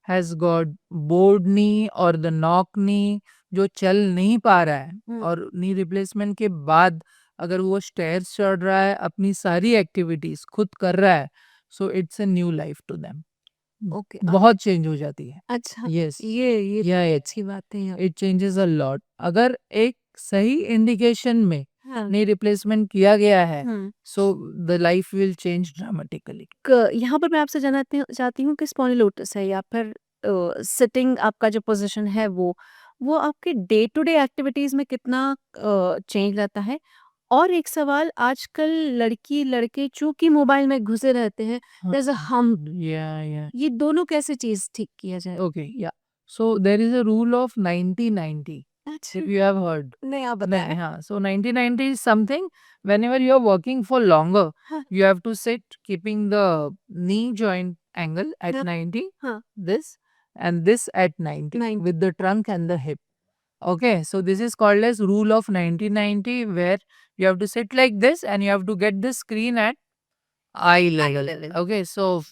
has got bowed knee or the knock knee, जो चल नहीं पा रहा है और knee replacement के बाद अगर वो स्टेयर्स चढ़ रहा है, अपनी सारी एक्टिविटीज खुद कर रहा है, so it's a new life to them. Okay बहुत चेंज हो जाती है. अच्छा यस, ये या अच्छी बात है इट चेंजेस अ लॉट. अगर एक सही इंडिकेशन में हाँ नी रिप्लेसमेंट किया गया है, hmm so the life will change dramatically. यहाँ पर मैं आपसे जानना चाहती हूँ कि स्पॉन्डिलोटिस है या फिर सिटिंग आपका जो पोजीशन है वो आपके डे टू डे एक्टिविटीज में कितना चेंज लाता है और एक सवाल आजकल लड़की लड़के चूंकि मोबाइल में घुसे रहते हैं there's a hump, या ये दोनों कैसे चीज ठीक किया जाए Okay, yeah. So there is a rule of 90-90. अच्छा If you have heard. नहीं आप नहीं, बताएं हाँ. So 90-90 is something whenever you are working for longer, हाँ you have to sit keeping the knee joint angle at हाँ 90, हाँ this and this at 90 nine with the trunk and the hip. Okay, so this is called as rule of 90-90 where you have to sit like this and you have to get the screen at eye level. level. Okay, so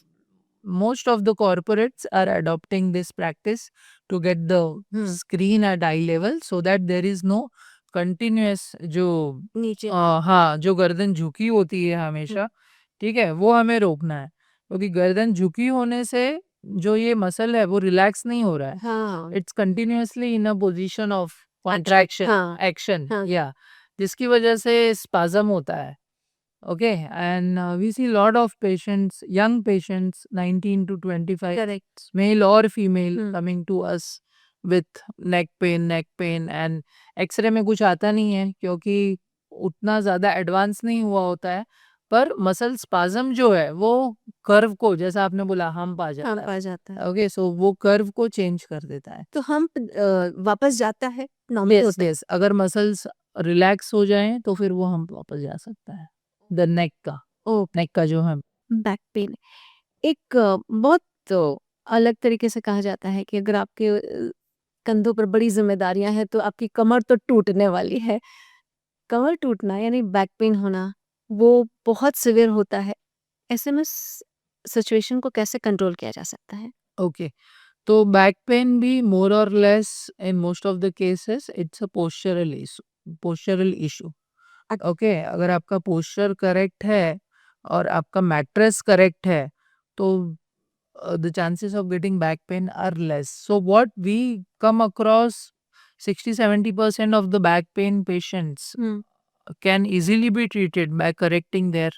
most of the corporates are adopting this practice to get the screen at eye level so that there is no continuous जो नीचे हाँ जो गर्दन झुकी होती है हमेशा, ठीक है, वो हमें रोकना है क्योंकि गर्दन झुकी होने से जो ये मसल है वो रिलैक्स नहीं हो रहा है, हाँ it's continuously in a position of contraction हाँ एक्शन हाँ या जिसकी वजह से स्पाज्म होता है. Okay, and we see lot of patients, young patients, 19 to 25, correct male or female, Hmm. coming to us with neck pain, and x-ray में कुछ आता नहीं है क्योंकि उतना ज़्यादा एडवांस नहीं हुआ होता है, पर मसल स्पाज्म जो है वो कर्व को, जैसा आपने बोला, हम्प आ हाँ जाता पा जाता है. है ओके, सो वो कर्व को चेंज कर देता है. तो हम वापस जाता है नॉर्मल यस होता है यस, अगर मसल्स रिलैक्स हो जाएं तो फिर वो हम्प वापस जा सकता है, द नेक का, ओ नेक का जो है. बैक पेन एक बहुत अलग तरीके से कहा जाता है कि अगर आपके कंधों पर बड़ी जिम्मेदारियां हैं तो आपकी कमर तो टूटने वाली है कमर टूटना यानी बैक पेन होना वो बहुत सिवियर होता है ऐसे में सिचुएशन को कैसे कंट्रोल किया जा सकता है ओके, तो बैक पेन भी मोर और less in most of the cases it's a postural issue. अच्छा। ओके, अगर आपका पोस्चर करेक्ट है और आपका मैट्रेस करेक्ट है तो the chances of getting back pain are less. So what we come across, 60-70% of the back pain patients hmm can easily be treated by correcting their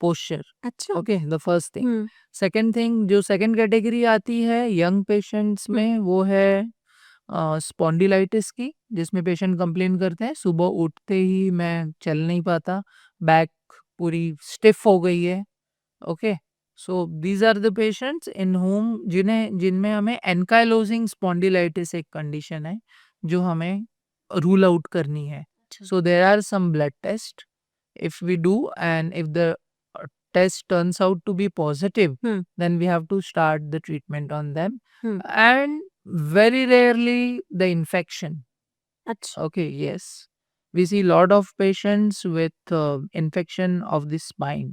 posture. अच्छा Okay, the first thing. Hmm second thing, जो second category आती है young patients में, वो है spondylitis की, जिसमें patient complain करते हैं सुबह उठते ही मैं चल नहीं पाता, बैक पूरी स्टिफ हो गई है. Okay, so these are the patients in home जिनमें हमें एनकाइलोजिंग स्पॉन्डिलाइटिस एक कंडीशन है जो हमें रूल आउट करनी है. अच्छा So there are some blood tests if we do, and if the test turns out to be positive, hmm then we have to start the treatment on them. Hmm And very rarely the infection. अच्छा Okay, yes. We see lot of patients with infection of the spine,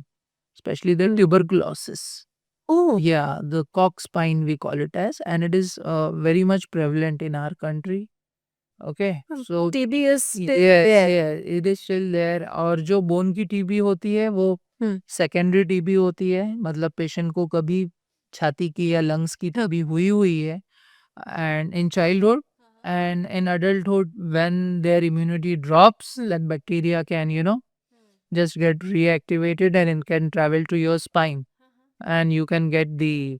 especially the hmm tuberculosis. Oh Yeah, the cock spine we call it as, and it is very much prevalent in our country. Okay, so TB is yes, it is still there. और जो bone की TB होती है वो हम्म secondary TB होती है, मतलब patient को कभी छाती की या लंग्स की टीबी हुई है, and in childhood and in adulthood when their immunity drops, that bacteria can just get reactivated and it can travel to your spine and you can get the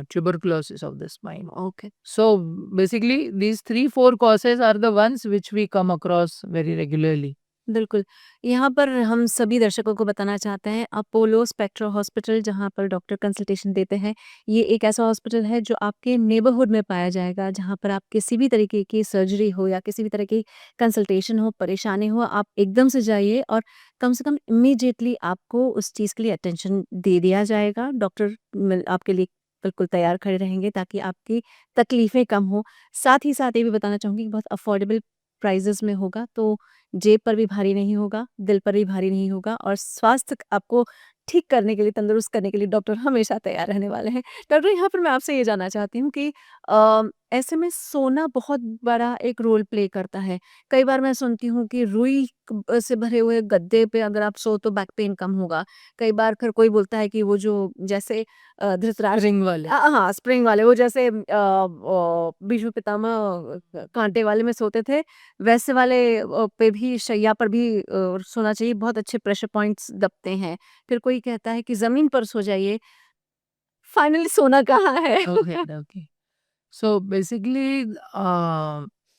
tuberculosis of the spine. Okay So basically, these 3-4 causes are the ones which we come across very regularly. बिल्कुल। यहाँ पर हम सभी दर्शकों को बताना चाहते हैं अपोलो स्पेक्ट्रा हॉस्पिटल जहाँ पर डॉक्टर कंसल्टेशन देते हैं, ये एक ऐसा हॉस्पिटल है जो आपके नेबरहुड में पाया जाएगा जहाँ पर आप किसी भी तरीके की सर्जरी हो या किसी भी तरह की कंसल्टेशन हो, परेशानी हो, आप एकदम से जाइए और कम से कम इमीडिएटली आपको उस चीज़ के लिए अटेंशन दे दिया जाएगा। डॉक्टर आपके लिए बिल्कुल तैयार खड़े रहेंगे ताकि आपकी तकलीफ़ें कम हो। साथ ही साथ ये भी बताना चाहूँगी कि बहुत अफोर्डेबल प्राइसेज़ में होगा तो जेब पर भी भारी नहीं होगा, दिल पर भी भारी नहीं होगा और स्वास्थ्य आपको ठीक करने के लिए, तंदुरुस्त करने के लिए डॉक्टर हमेशा तैयार रहने वाले हैं। डॉक्टर यहाँ पर मैं आपसे ये जानना चाहती हूँ कि ऐसे में सोना बहुत बड़ा एक रोल प्ले करता है। कई बार मैं सुनती हूँ कि रुई से भरे हुए गद्दे पे अगर आप सो तो बैक पेन कम होगा। कई बार फिर कोई बोलता है कि वो जो जैसे धृतराष्ट्र रिंग वाले. हाँ, स्प्रिंग वाले वो जैसे भीष्म पितामह काँटे वाले में सोते थे वैसे वाले पे भी शैया पर भी सोना चाहिए, बहुत अच्छे प्रेशर पॉइंट्स दबते हैं। फिर कोई कहता है कि ज़मीन पर सो जाइए, फाइनली सोना कहाँ है? Okay, okay. So basically,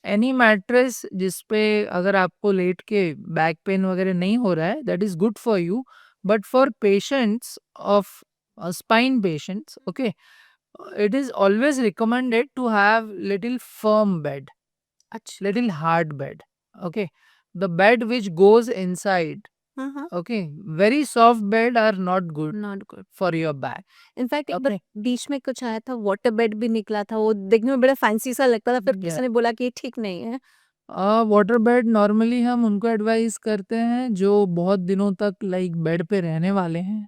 any mattress जिस पे अगर आपको लेट के बैक पेन वगैरह नहीं हो रहा है, that is good for you. But for patients of spine patients, okay, it is always recommended to have little firm bed, अच्छा। little hard bed. Okay, the bed which goes inside, हाँ, हाँ। okay, very soft bed are not good not good. for your back. In fact एक बार Okay, बीच में कुछ आया था water bed भी निकला था, वो देखने में बड़ा फैंसी सा लगता था, फिर yeah. किसी ने बोला कि ये ठीक नहीं है। वाटर बेड नॉर्मली हम उनको एडवाइस करते हैं जो बहुत दिनों तक लाइक बेड पे रहने वाले हैं.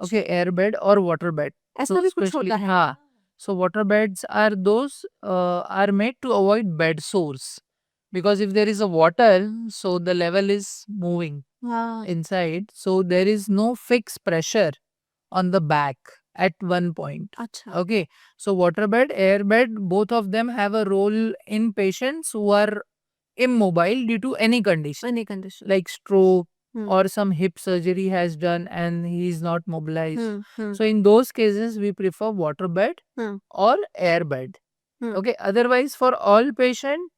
okay, air bed or water bed. ऐसा So भी कुछ especially, होता है? हाँ, so water beds are those are made to avoid bed sores, because if there is a water, so the level is moving हाँ, inside, so there is no fixed pressure on the back at one point. अच्छा, Okay, so water bed, air bed, both of them have a role in patients who are immobile due to any condition, any condition. like stroke Hmm. or some hip surgery has done and he is not mobilized. Hmm. So in those cases, we prefer water bed Hmm. or air bed. Hmm. Okay, otherwise for all patient,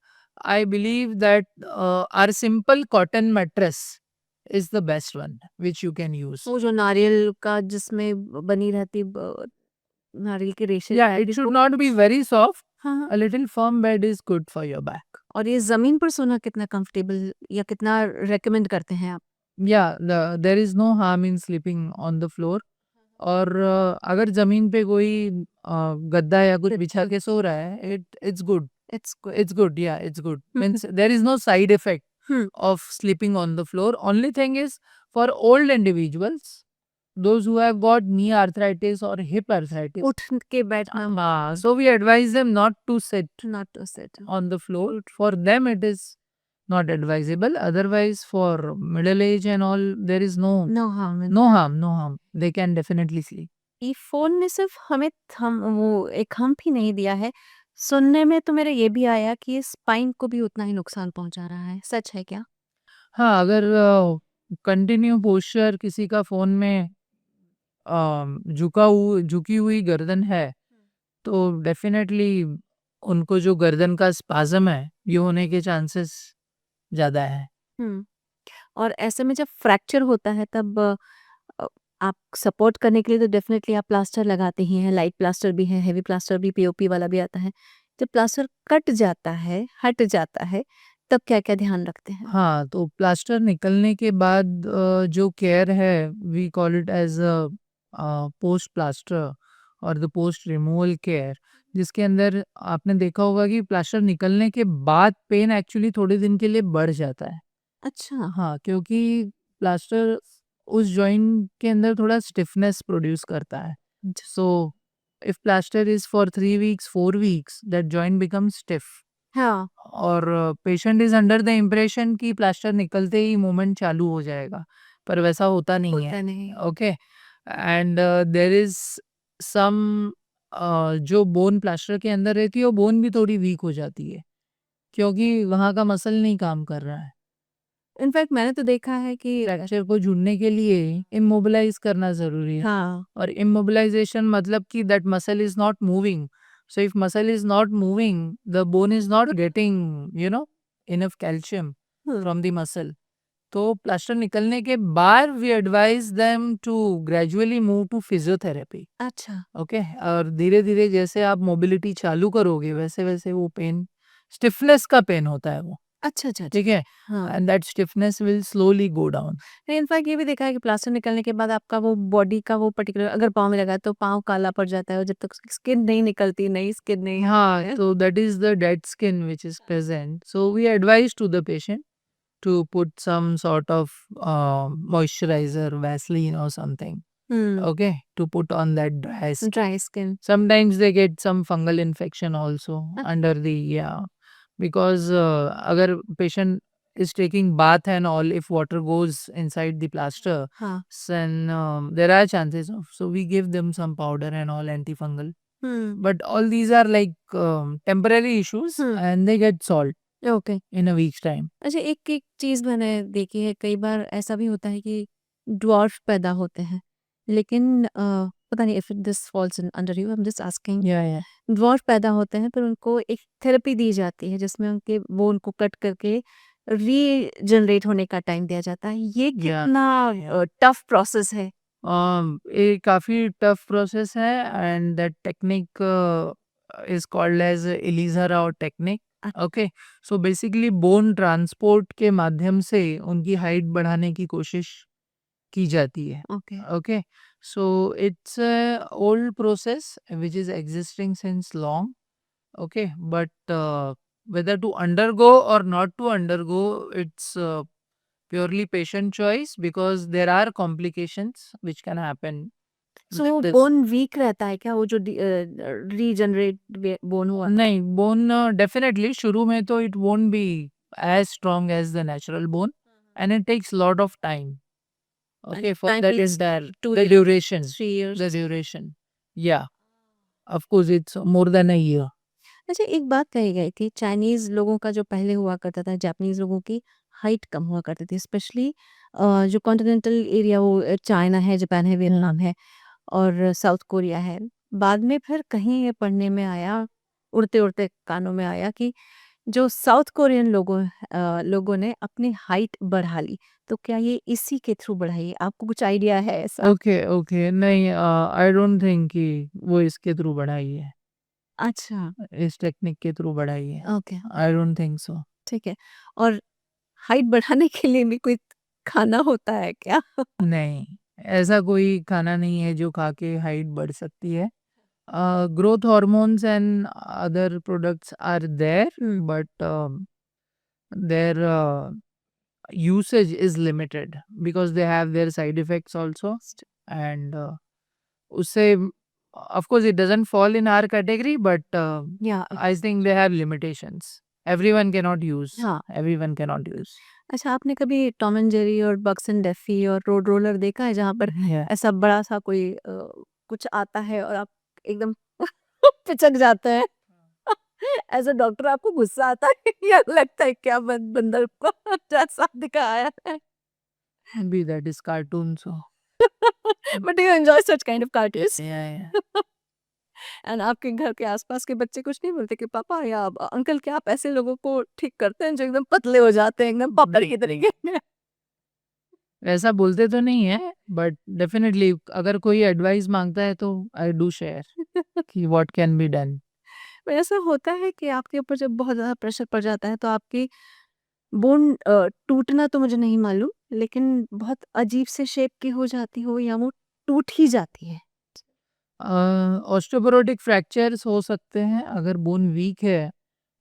I believe that our simple cotton mattress is the best one which you can use. वो जो नारियल का जिसमें बनी रहती नारियल के रेशे Yeah, it should not be very soft. हाँ, A little firm bed is good for your back. और ये जमीन पर सोना कितना कंफर्टेबल या कितना रेकमेंड करते हैं आप? Yeah, there is no harm in sleeping on the floor. और अगर जमीन पे कोई गद्दा या कुछ बिछा के सो रहा है, it's good. It's good. It's good. Yeah, it's good. Means there is no side effect Hmm. of sleeping on the floor. Only thing is for old individuals, those who have got knee arthritis or hip arthritis. उठ के बैठना, So we advise them not to sit not to sit. on the floor. For them, it is not advisable. Otherwise, for middle age and all, there is no no harm in no harm, no harm. They can definitely sleep. ये फ़ोन ने सिर्फ़ हमें थम वो एक hump ही नहीं दिया है, सुनने में तो मेरे ये भी आया कि ये स्पाइन को भी उतना ही नुकसान पहुँचा रहा है, सच है क्या? हाँ, अगर कंटिन्यू पोस्चर किसी का फ़ोन में झुकी हुई गर्दन है, तो डेफ़िनेटली उनको जो गर्दन का स्पाज़म है, ये होने के चांसेस ज़्यादा है। हुँ, और ऐसे में जब फ्रैक्चर होता है तब अ, आप सपोर्ट करने के लिए तो डेफ़िनेटली आप प्लास्टर लगाते ही हैं, लाइट प्लास्टर भी है, हेवी प्लास्टर भी पीओपी वाला भी आता है। जब प्लास्टर कट जाता है, हट जाता है, तब क्या-क्या ध्यान रखते हैं? हाँ, तो प्लास्टर निकलने के बाद जो केयर है, we call it as post plaster और द पोस्ट रिमूवल केयर, जिसके अंदर आपने देखा होगा कि प्लास्टर निकलने के बाद पेन एक्चुअली थोड़े दिन के लिए बढ़ जाता है। अच्छा, हाँ, क्योंकि प्लास्टर उस जॉइंट के अंदर थोड़ा स्टिफनेस प्रोड्यूस करता है। So if plaster is for 3 weeks, 4 weeks, that joint becomes stiff. हाँ, और patient is under the impression कि प्लास्टर निकलते ही मूवमेंट चालू हो जाएगा, पर वैसा होता नहीं है। होता नहीं। Okay, and there is some जो बोन प्लास्टर के अंदर रहती है, वो बोन भी थोड़ी वीक हो जाती है, क्योंकि वहाँ का मसल नहीं काम कर रहा है। इनफैक्ट मैंने तो देखा है कि फ्रैक्चर को जुड़ने के लिए इमोबिलाइज करना ज़रूरी है। हाँ, और इमोबिलाइजेशन मतलब कि that muscle is not moving. So if muscle is not moving, the bone is not getting enough calcium hmm, from the muscle. तो प्लास्टर निकलने के बाद we advise them to gradually move to physiotherapy. अच्छा, okay, और धीरे-धीरे जैसे आप mobility चालू करोगे, वैसे-वैसे वो पेन, स्टिफनेस का पेन होता है वो, अच्छा, अच्छा, ठीक अच्छा। है? हाँ, and that stiffness will slowly go down. मैंने इनफैक्ट ये भी देखा है कि प्लास्टर निकलने के बाद आपका वो बॉडी का वो पर्टिकुलर अगर पाँव में लगा है तो पाँव काला पड़ जाता है और जब तक स्किन नहीं निकलती, नई स्किन नहीं आती हाँ, है। so that is the dead skin which is present. So we advise to the patient to put some sort of moisturizer, Vaseline or something. Hmm, Okay, to put on that dry skin. Dry skin. Sometimes they get some fungal infection also a, under the, yeah, because agar patient is taking bath and all, if water goes inside the plaster, हाँ, then there are chances of, so we give them some powder and all antifungal. Hmm, But all these are like temporary issues hmm, and they get solved okay. in a week's time. अच्छा एक-एक चीज़ मैंने देखी है कई बार ऐसा भी होता है कि ड्वार्फ पैदा होते हैं, लेकिन पता नहीं if this falls in under you I am just asking Yeah, yeah. Dwarf पैदा होते हैं, फिर उनको एक थेरेपी दी जाती है जिसमें उनके बोन को कट करके रीजनरेट होने का टाइम दिया जाता है। ये Yeah. कितना टफ प्रोसेस है? ये काफ़ी टफ प्रोसेस है and that technique is called as Eliza Rao technique. Okay, so basically bone transport के माध्यम से उनकी हाइट बढ़ाने की कोशिश की जाती है। Okay, Okay, so it's a old process which is existing since long. Okay, but whether to undergo or not to undergo, it's purely patient choice, because there are complications which can happen so Like this. Bone weak रहता है क्या, वो जो regenerate bone हुआ? नहीं, bone definitely शुरू में तो it won't be as strong as the natural bone, and it takes lot of time. Okay, for Time that is is there. 2 The years, duration. 3 years. The duration. Yeah, of course it's more than a year. अच्छा, एक बात कही गई थी, Chinese लोगों का जो पहले हुआ करता था, जापानीज लोगों की हाइट कम हुआ करती थी, स्पेशली जो कॉन्टिनेंटल एरिया, वो चाइना है, जापान है, वियतनाम है और साउथ कोरिया है। बाद में फिर कहीं ये पढ़ने में आया, उड़ते उड़ते कानों में आया कि जो साउथ कोरियन लोगों ने अपनी हाइट बढ़ा ली। तो क्या ये इसी के थ्रू बढ़ाई है? आपको कुछ आइडिया है ऐसा? Okay, okay. नहीं, आई डोंट थिंक कि वो इसके थ्रू बढ़ाई है, अच्छा, इस टेक्निक के थ्रू बढ़ाई है। Okay, I don't think so. ठीक है। और हाइट बढ़ाने के लिए भी कोई खाना होता है क्या? नहीं, ऐसा कोई खाना नहीं है जो खा के हाइट बढ़ सकती है। Growth hormones and other products are there, but their usage is limited because they have their side effects also, and उससे of course it doesn't fall in our category, but या I think they have limitations. Everyone cannot use. हाँ। Everyone cannot use. अच्छा, आपने कभी Tom and Jerry और bugs and DeFi और road roller देखा है, जहाँ पर Yeah. ऐसा बड़ा सा कोई कुछ आता है और आप एकदम पिचक जाते हैं? एज अ डॉक्टर आपको गुस्सा आता है या लगता है क्या बंदर को जैसा दिखाया है? Maybe that is cartoon, so but you enjoy such kind of cartoons? yeah. And आपके घर के आसपास के बच्चे कुछ नहीं बोलते कि पापा या अंकल, क्या आप ऐसे लोगों को ठीक करते हैं जो एकदम पतले हो जाते हैं, एकदम पापड़ की तरीके में? वैसा बोलते तो नहीं है, बट डेफिनेटली अगर कोई एडवाइस मांगता है तो आई डू शेयर कि व्हाट कैन बी डन। पर ऐसा होता है कि आपके ऊपर जब बहुत ज़्यादा प्रेशर पड़ जाता है तो आपकी बोन टूटना तो मुझे नहीं मालूम, लेकिन बहुत अजीब से शेप की हो जाती हो या वो टूट ही जाती है? ऑस्टियोपोरोटिक फ्रैक्चर्स हो सकते हैं अगर बोन वीक है,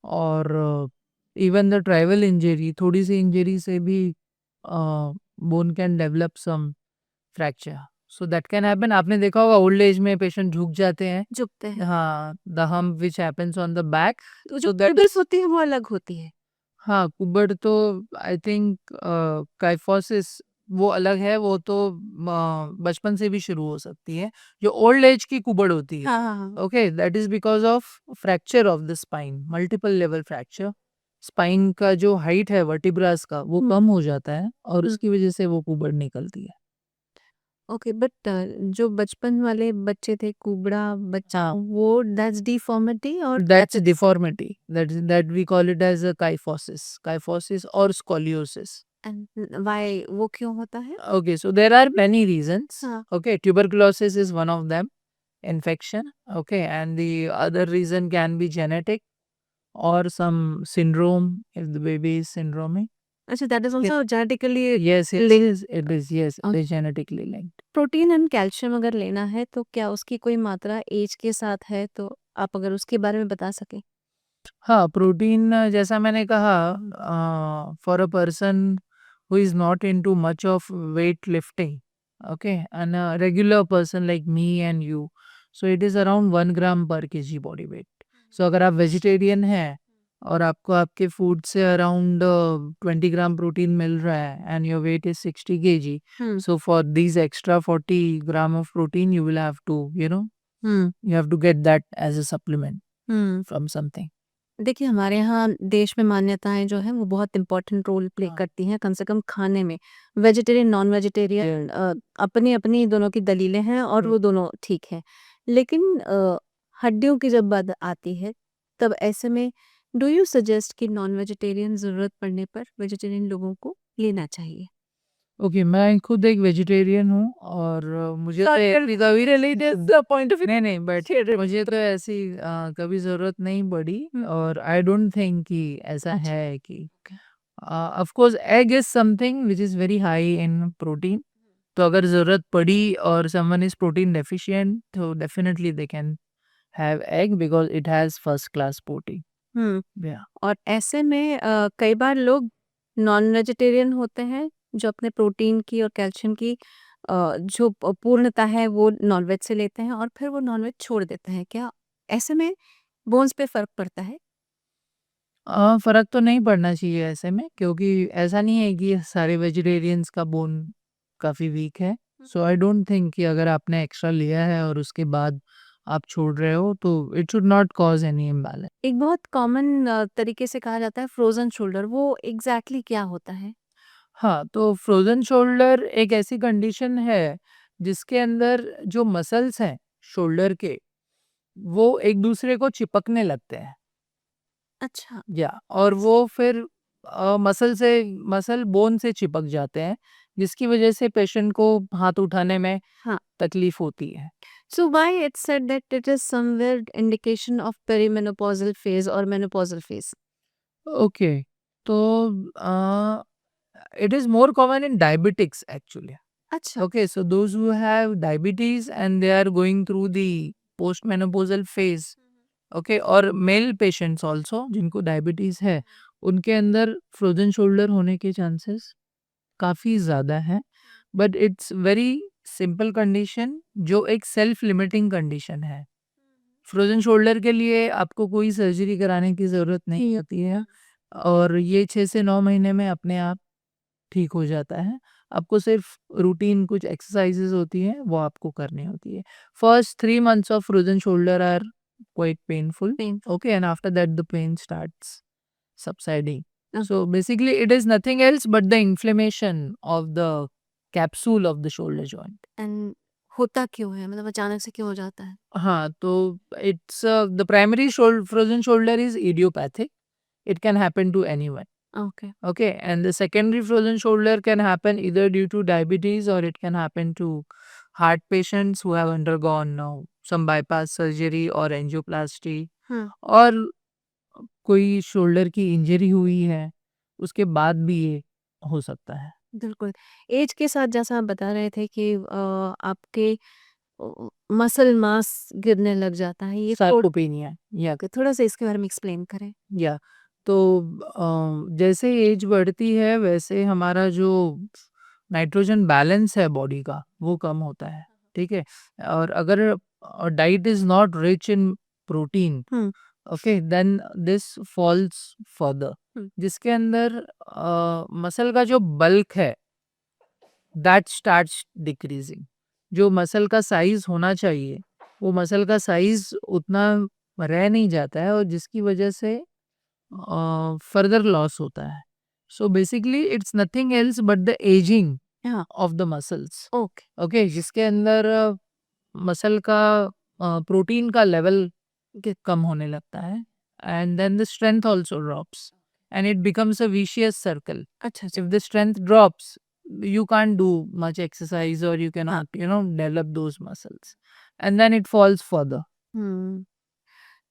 और इवन द ट्राइवल इंजरी, थोड़ी सी इंजरी से भी bone can develop some fracture, so that can happen. आपने देखा होगा ओल्ड एज में पेशेंट झुक जाते हैं। झुकते हैं। हाँ, the hump which happens on the back, तो जो so that ट्यूबल्स होती है वो अलग होती है? हाँ, कुबड़ तो आई थिंक काइफोसिस वो अलग है, वो तो बचपन से भी शुरू हो सकती है। जो ओल्ड एज की कुबड़ होती है, हाँ, हाँ, हाँ। Okay, that is because of fracture of the spine, multiple level fracture. Spine का जो हाइट है वर्टिब्रास का, वो कम हो जाता है और उसकी वजह से वो कुबड़ निकलती है। ओके, बट जो बचपन वाले बच्चे थे, कुबड़ा बच्चा, हाँ, वो दैट्स डिफॉर्मिटी और that's deformity, that we call it as a kyphosis और स्कोलियोसिस। व्हाई, वो क्यों होता है? Okay, so there are many reasons. हाँ। Okay, tuberculosis is one of them, infection. Okay, and the other reason can be genetic or some syndrome if the baby is syndromic. अच्छा, that is also genetically Yes, it linked. is. It is. Yes, it is genetically linked. Protein and calcium अगर लेना है तो क्या उसकी कोई मात्रा as के साथ है? तो आप अगर उसके बारे में बता सकें। हाँ, प्रोटीन जैसा मैंने कहा, for a person who is not into much of weight lifting, okay, and a regular person like me and you, so it is around 1 gram per kg body weight. So अगर आप vegetarian हैं और आपको आपके food से around 20 gram protein मिल रहा है and your weight is 60 kg, so for these extra 40 gram of protein you will have to, you have to get that as a supplement from something. देखिए, हमारे यहाँ देश में मान्यताएं जो हैं वो बहुत इम्पोर्टेंट रोल प्ले हाँ। करती हैं, कम से कम खाने में। वेजिटेरियन, नॉन वेजिटेरियन अपनी अपनी दोनों की दलीलें हैं और वो दोनों ठीक है, लेकिन हड्डियों की जब बात आती है तब ऐसे में डू यू सजेस्ट कि नॉन वेजिटेरियन ज़रूरत पड़ने पर वेजिटेरियन लोगों को लेना चाहिए? ओके, मैं खुद एक वेजिटेरियन हूँ और मुझे तो ऐसी कभी नहीं, बट मुझे तो ऐसी कभी ज़रूरत नहीं पड़ी, और आई डोंट थिंक कि ऐसा अच्छा। है कि of course egg is something which is very high in protein, तो अगर ज़रूरत पड़ी और समवन इज़ प्रोटीन डेफिशिएंट, तो definitely they can have egg because it has first class protein. या और ऐसे में कई बार लोग नॉन वेजिटेरियन होते हैं जो अपने प्रोटीन की और कैल्शियम की जो पूर्णता है वो नॉनवेज से लेते हैं और फिर वो नॉनवेज छोड़ देते हैं। क्या ऐसे में बोन्स पे फ़र्क पड़ता है? फ़र्क तो नहीं पड़ना चाहिए ऐसे में, क्योंकि ऐसा नहीं है कि सारे वेजिटेरियंस का बोन काफ़ी वीक है। सो आई डोंट थिंक कि अगर आपने एक्स्ट्रा लिया है और उसके बाद आप छोड़ रहे हो तो it should not cause any imbalance. एक बहुत कॉमन तरीके से कहा जाता है फ्रोज़न शोल्डर, वो एग्ज़ैक्टली क्या होता है? हाँ, तो फ्रोज़न शोल्डर एक ऐसी कंडीशन है जिसके अंदर जो मसल्स हैं शोल्डर के, वो एक-दूसरे को चिपकने लगते हैं। अच्छा। और वो फिर मसल बोन से चिपक जाते हैं, जिसकी वजह से पेशेंट को हाथ उठाने में हाँ। तकलीफ होती है। So why it's said that it is somewhere indication of perimenopausal phase or menopausal phase? Okay, तो it is more common in diabetics actually. अच्छा। Okay, so those who have diabetes and they are going through the postmenopausal phase, okay, और mail patients also जिनको diabetes है, उनके अंदर frozen shoulder होने के chances काफ़ी ज़्यादा हैं। But it's very simple condition जो एक सेल्फ लिमिटिंग कंडीशन है। फ्रोजन शोल्डर के लिए आपको कोई सर्जरी कराने की ज़रूरत नहीं होती है और ये 6 से 9 महीने में अपने आप ठीक हो जाता है। आपको सिर्फ रूटीन कुछ एक्सरसाइज़ेज़ होती हैं, वो आपको करनी होती है। First 3 months of frozen shoulder are quite painful, Painful. Okay, and after that the pain starts subsiding. Okay. So basically it is nothing else but the inflammation of the capsule of the shoulder joint. And होता क्यों है? मतलब अचानक से क्यों हो जाता है? हाँ, तो it's the primary frozen shoulder is idiopathic. It can happen to anyone. Okay. Okay, and the secondary frozen shoulder can happen either due to diabetes or it can happen to heart patients who have undergone some bypass surgery or angioplasty, हाँ, और कोई shoulder की injury हुई है, उसके बाद भी ये हो सकता है। बिल्कुल। ऐज के साथ जैसा आप बता रहे थे कि आपके मसल मास गिरने लग जाता है, ये सार्कोपेनिया, या थोड़ा-सा इसके बारे में एक्सप्लेन करें? या तो जैसे एज बढ़ती है वैसे हमारा जो नाइट्रोजन बैलेंस है बॉडी का वो कम होता है, ठीक है? और अगर diet is not rich in protein, hmm, okay, then this falls further, hmm. जिसके अंदर मसल का जो बल्क है दैट स्टार्ट्स डिक्रीजिंग। जो मसल का साइज होना चाहिए वो मसल का साइज उतना रह नहीं जाता है और जिसकी वजह से फर्दर लॉस होता है। So basically it's nothing else but the aging हाँ, of the muscles, okay. Okay, जिसके अंदर मसल का प्रोटीन का लेवल कम होने लगता है and then the strength also drops and it becomes a vicious circle. अच्छा, अच्छा। If the strength drops, you can't do much exercise or you हाँ। cannot, develop those muscles. And then it falls further. Hmm.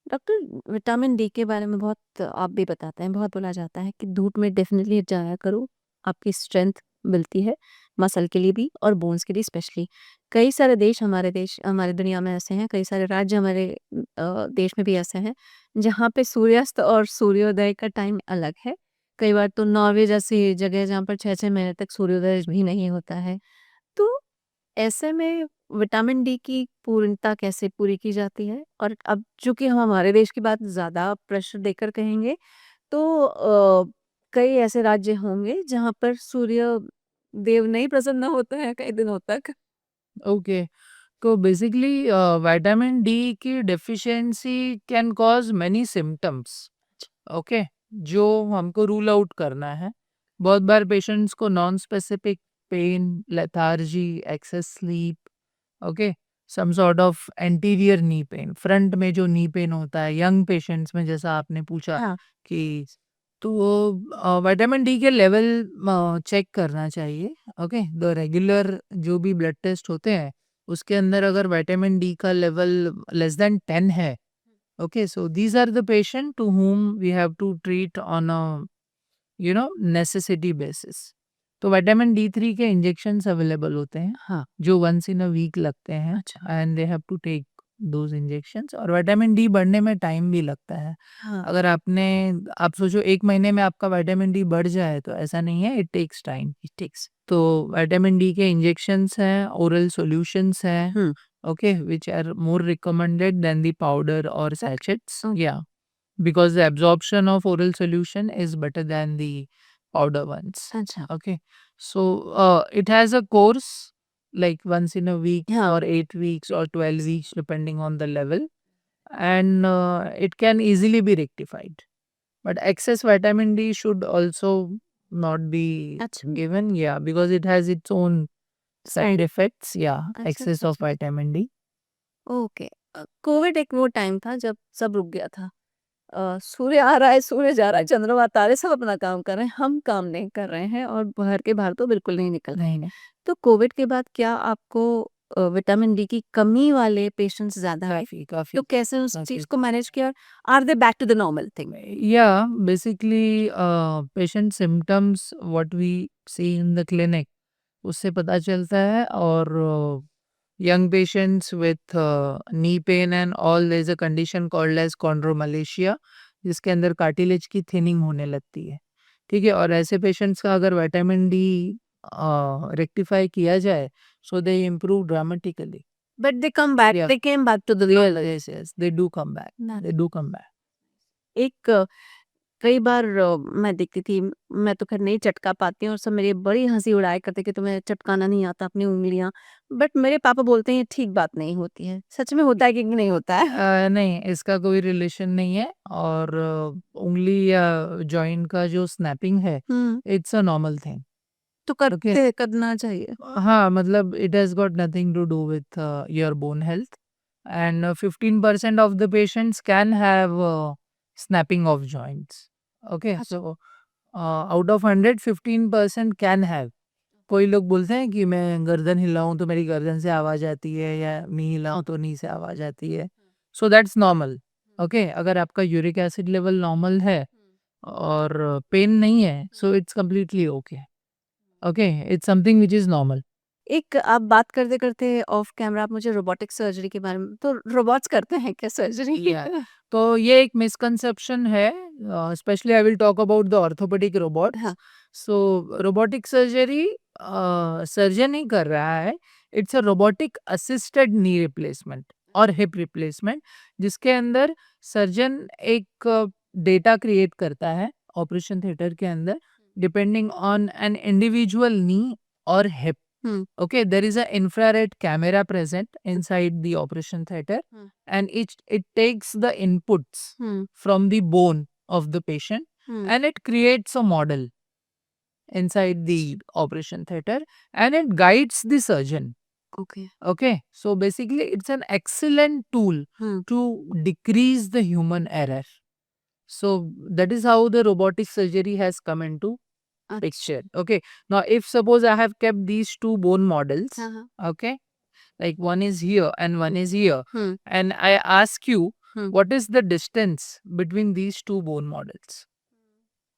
Doctor vitamin D के बारे में बहुत आप भी बताते हैं, बहुत बोला जाता है कि धूप में डेफ़िनिटली जाया करो, आपकी स्ट्रेंथ मिलती है, मसल के लिए भी और बोन्स के लिए स्पेशली। कई सारे देश हमारे दुनिया में ऐसे हैं, कई सारे राज्य हमारे देश में भी ऐसे हैं, जहाँ पे सूर्यास्त और सूर्योदय का टाइम अलग है। कई बार तो नॉर्वे जैसी जगह जहाँ पर 6-6 महीने तक सूर्योदय भी नहीं होता है। तो ऐसे में विटामिन डी की पूर्णता कैसे पूरी की जाती है? और अब चूँकि हम हमारे देश की बात ज़्यादा प्रेशर देकर कहेंगे, तो कई ऐसे राज्य होंगे जहाँ पर सूर्य देव नहीं प्रसन्न होते हैं कई दिनों तक। Okay. तो बेसिकली विटामिन डी की deficiency can cause many symptoms, okay, जो हमको रूल आउट करना है। बहुत बार पेशेंट्स को non specific pain, lethargy, excess sleep, okay, some sort of anterior knee pain, front में जो नी पेन होता है यंग पेशेंट्स में, जैसा आपने पूछा हाँ, कि, तो विटामिन डी के लेवल चेक करना चाहिए, ओके। द रेगुलर जो भी ब्लड टेस्ट होते हैं उसके अंदर अगर विटामिन डी का लेवल लेस देन 10 है, okay, so these are the patient to whom we have to treat on a necessity basis. तो विटामिन डी 3 के इंजेक्शंस अवेलेबल होते हैं हाँ। जो वंस इन अ वीक लगते हैं अच्छा। And they have to take those injections. और विटामिन डी बढ़ने में टाइम भी लगता है। हाँ अगर आप सोचो 1 महीने में आपका विटामिन डी बढ़ जाए तो ऐसा नहीं है, it takes time. It takes तो विटामिन डी के इंजेक्शंस हैं, ओरल सॉल्यूशंस हैं, okay, which are more recommended than the powder or sachets. Okay. Yeah, because the absorption of oral solution is better than the powder ones. अच्छा Okay, so it has a course like once in a week हाँ or 8 weeks or 12 weeks depending on the level, and it can easily be rectified. But excess vitamin D should also not be अच्छा given, yeah, because it has its own side effects. Yeah, अच्छा excess अच्छा of vitamin D. Okay Covid एक वो time था जब सब रुक गया था सूर्य आ रहा है सूर्य जा रहा है चंद्रमा तारे सब अपना काम कर रहे हैं हम काम नहीं कर रहे हैं और घर के बाहर तो बिल्कुल नहीं निकल रहे नहीं, तो कोविड के बाद क्या आपको विटामिन डी की कमी वाले पेशेंट्स ज्यादा आए काफ़ी, काफ़ी, तो कैसे उस काफ़ी। चीज को मैनेज किया are they back to the normal thing Yeah, basically, patient symptoms what we see in the clinic, उससे पता चलता है। और young patients with knee pain and all, there is a condition called as chondromalacia, जिसके अंदर cartilage की thinning होने लगती है। ठीक है, और ऐसे पेशेंट्स का अगर विटामिन डी रेक्टिफाई किया जाए, so they improve dramatically. But they come back Yeah. They came back to the Yes, yes, they do come back. They do come back. एक कई बार मैं देखती थी मैं तो खैर नहीं चटका पाती हूँ और सब मेरी बड़ी हंसी उड़ाया करते कि तुम्हें चटकाना नहीं आता अपनी उंगलियां बट मेरे पापा बोलते हैं ये ठीक बात नहीं होती है सच में होता है कि नहीं होता है नहीं, इसका कोई रिलेशन नहीं है। और उंगली या जॉइंट का जो स्नैपिंग है, इट्स अ नॉर्मल थिंग। तो ओके, करना चाहिए हाँ, मतलब it has got nothing to do with your bone health. And 15% of the patients can have snapping of joints. Okay, अच्छा so out of 100, 15% can have. कोई लोग बोलते हैं कि मैं गर्दन हिलाऊं तो मेरी गर्दन से आवाज़ आती है, या नी हिलाऊं तो नी से आवाज़ आती है। So that's normal. ओके, अगर आपका यूरिक एसिड लेवल नॉर्मल है और पेन नहीं है, so it's completely okay. Okay, it's something which is normal. एक आप बात करते करते ऑफ कैमरा आप मुझे रोबोटिक सर्जरी के बारे में तो रोबोट्स करते हैं क्या सर्जरी Yeah. तो ये एक मिसकंसेप्शन है। Specially I will talk about the orthopaedic robot. हाँ सो रोबोटिक सर्जरी सर्जन ही कर रहा है। It's a robotic assisted knee replacement और हिप रिप्लेसमेंट, जिसके अंदर सर्जन एक डेटा क्रिएट करता है ऑपरेशन थिएटर के अंदर, डिपेंडिंग ऑन एन इंडिविजुअल नी और hip. Okay, there is an infrared camera present inside the operation theater, and it takes the inputs from the bone of the patient, and it creates a model inside the operation theater, and it guides the surgeon. Okay Okay, so basically it's an excellent tool to decrease the human error. So that is how the robotic surgery has come into picture. Okay, now if suppose I have kept these two bone models, okay, like one is here and one is here, and I ask you what is the distance between these two bone models.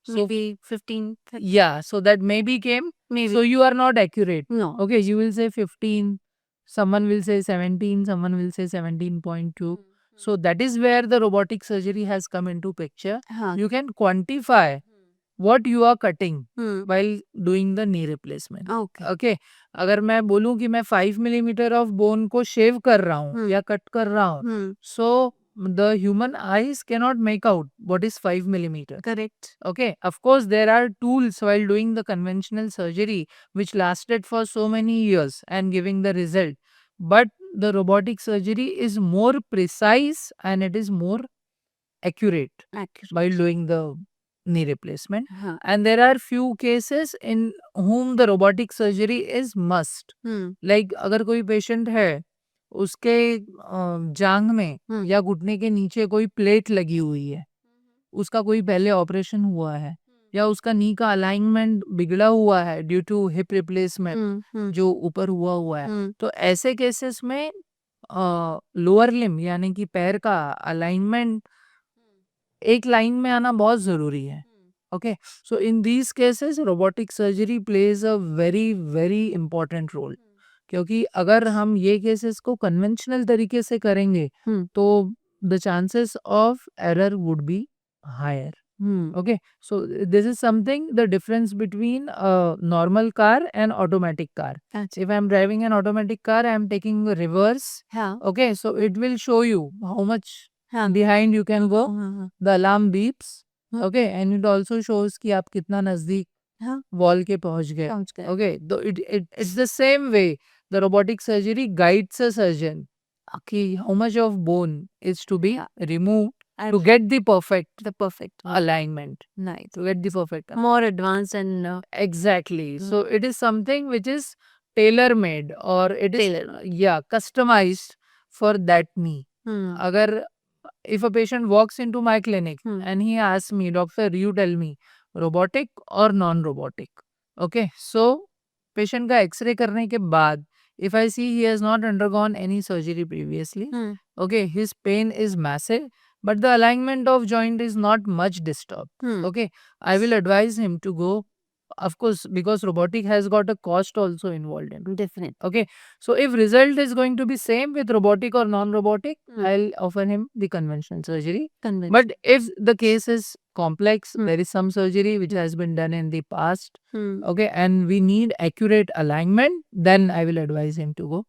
So maybe 15 yeah, so that maybe came, maybe so you are not accurate. no Okay, you will say 15, someone will say 17, someone will say 17.2. So that is where the robotic surgery has come into picture. हाँ You can quantify what you are cutting hmm while doing the knee replacement. Okay Okay, अगर मैं बोलूं कि मैं 5 millimetre of bone को शेव कर रहा हूँ या कट कर रहा हूँ, so the human eyes cannot make out what is 5 millimeter. Correct Okay, of course there are tools while doing the conventional surgery which lasted for so many years and giving the result, but the robotic surgery is more precise and it is more accurate while doing the knee replacement. हाँ And there are few cases in whom the robotic surgery is must. Like अगर कोई patient है, उसके जांग में या घुटने के नीचे कोई प्लेट लगी हुई है, उसका कोई पहले ऑपरेशन हुआ है, या उसका नी का अलाइनमेंट बिगड़ा हुआ है ड्यू टू हिप रिप्लेसमेंट जो ऊपर हुआ है, तो ऐसे केसेस में लोअर लिम यानी कि पैर का अलाइनमेंट एक लाइन में आना बहुत जरूरी है. Okay, so in these cases robotic surgery plays a very very important role. क्योंकि अगर हम ये केसेस को कन्वेंशनल तरीके से करेंगे हम्म तो the chances of error would be higher. Hmm Okay, so this is something the difference between a normal car and automatic car. अच्छा If I'm driving an automatic car, I'm taking reverse. हाँ Okay, so it will show you how much हाँ behind you can go. हाँ The alarm beeps. हाँ Okay, and it also shows कि आप कितना नजदीक हाँ वॉल के पहुंच गए. पहुंच गए Okay, so it's the same way the robotic surgery guides a surgeon कि how much of bone is to be Yeah. removed to And get the perfect the perfect alignment. nice To get the perfect alignment. more advanced and Exactly. So it is something which is tailor made or it is Tailor. yeah customized for that knee. Hmm Agar if a patient walks into my clinic Hmm. and he asks me, doctor, you tell me robotic or non-robotic. Okay, so patient का x-ray करने के बाद if I see he has not undergone any surgery previously, hmm okay, his pain is massive, but the alignment of joint is not much disturbed. Hmm Okay, I will advise him to go, of course, because robotic has got a cost also involved in it. definitely Okay, so if result is going to be same with robotic or non-robotic, Hmm. I'll offer him the conventional surgery. convinced But if the case is complex, Hmm. there is some surgery which has been done in the past, hmm okay, and we need accurate alignment, then I will advise him to go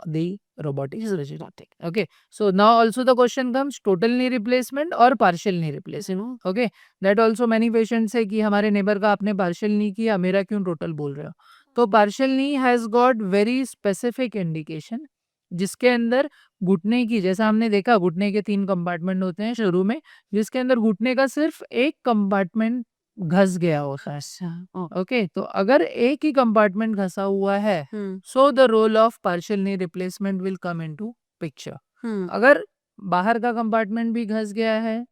the robotic surgery. Okay, so now also the question comes total knee replacement or partial knee replacement. Okay, that also many patients say कि हमारे neighbor का आपने partial knee किया, मेरा क्यों total बोल रहे हो? तो partial knee has got very specific indication जिसके अंदर घुटने की, जैसा हमने देखा घुटने के 3 कंपार्टमेंट होते हैं शुरू में, जिसके अंदर घुटने का सिर्फ एक कंपार्टमेंट घस गया होता है. अच्छा ओ ओके, तो अगर एक ही कंपार्टमेंट घसा हुआ है, hmm so the role of partial knee replacement will come into picture. Hmm अगर बाहर का कंपार्टमेंट भी घस गया है,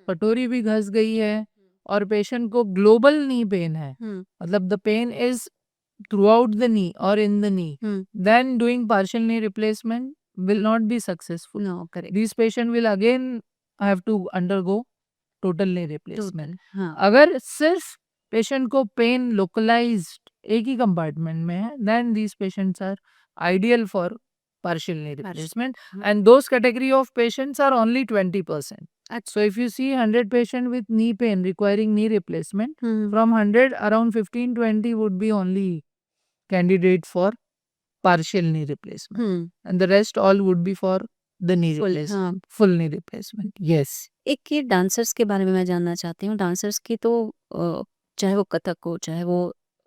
पटोरी भी घस गई है और पेशेंट को ग्लोबल नी पेन है, हम्म मतलब the pain is throughout the knee or in the knee, hmm then doing partial knee replacement will not be successful. No correct These patient will again have to undergo total knee replacement. Total हाँ अगर सिर्फ patient को pen localised एक ही compartment में है, then these patients are ideal for partial knee replacement. And those category of patients are only 20%. So if you see 100 patient with knee pain requiring knee replacement, hmm from 100 around 15-20 would be only candidate for partial knee replacement, hmm and the rest all would be for the knee Full, replacement, हाँ. full knee replacement. Yes. एक ये dancers के बारे में मैं जानना चाहती हूँ डांसर्स की तो चाहे वो कथक हो चाहे वो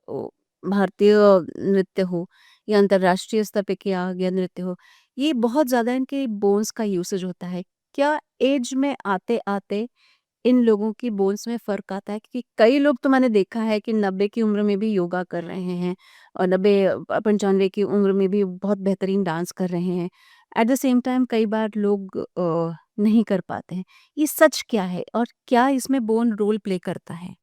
अ, भारतीय नृत्य हो या अंतर्राष्ट्रीय स्तर पे किया गया नृत्य हो ये बहुत ज़्यादा इनके बोन्स का यूसेज होता है क्या एज में आते आते इन लोगों की बोन्स में फ़र्क आता है क्योंकि कई लोग तो मैंने देखा है कि 90 की उम्र में भी योगा कर रहे हैं और 90 95 की उम्र में भी बहुत बेहतरीन डांस कर रहे हैं एट द सेम टाइम कई बार लोग नहीं कर पाते हैं ये सच क्या है और क्या इसमें बोन रोल प्ले करता है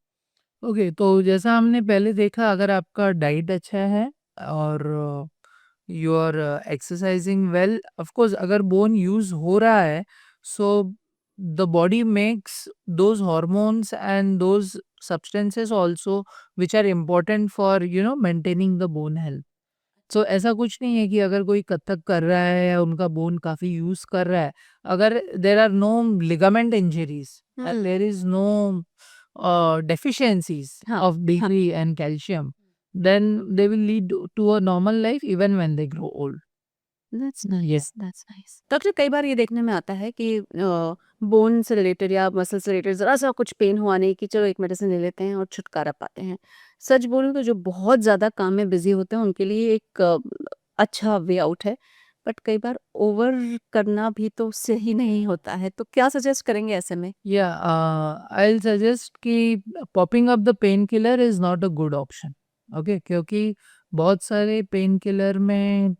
ओके, तो जैसा हमने पहले देखा, अगर आपका डाइट अच्छा है और you are exercising well, of course अगर बोन यूज हो रहा है, so the body makes those hormones and those substances also which are important for maintaining the bone health. So ऐसा कुछ नहीं है कि अगर कोई कथक कर रहा है या उनका बोन काफी यूज कर रहा है, अगर there are no ligament injuries and there is no deficiencies हाँ of D3 and calcium, then they will lead to a normal life even when they grow old. That's Yes. That's nice doctor कई बार ये देखने में आता है कि bone से related या मसल से रिलेटेड ज़रा सा कुछ पेन हुआ नहीं कि चलो एक मेडिसिन ले लेते हैं और छुटकारा पाते हैं सच बोलूं तो जो बहुत ज़्यादा काम में बिजी होते हैं उनके लिए एक अच्छा वे आउट है बट कई बार ओवर करना भी तो सही नहीं होता है तो क्या सजेस्ट करेंगे ऐसे में Yeah, I'll suggest कि popping up the painkiller is not a good option. Okay, क्योंकि बहुत सारे painkiller में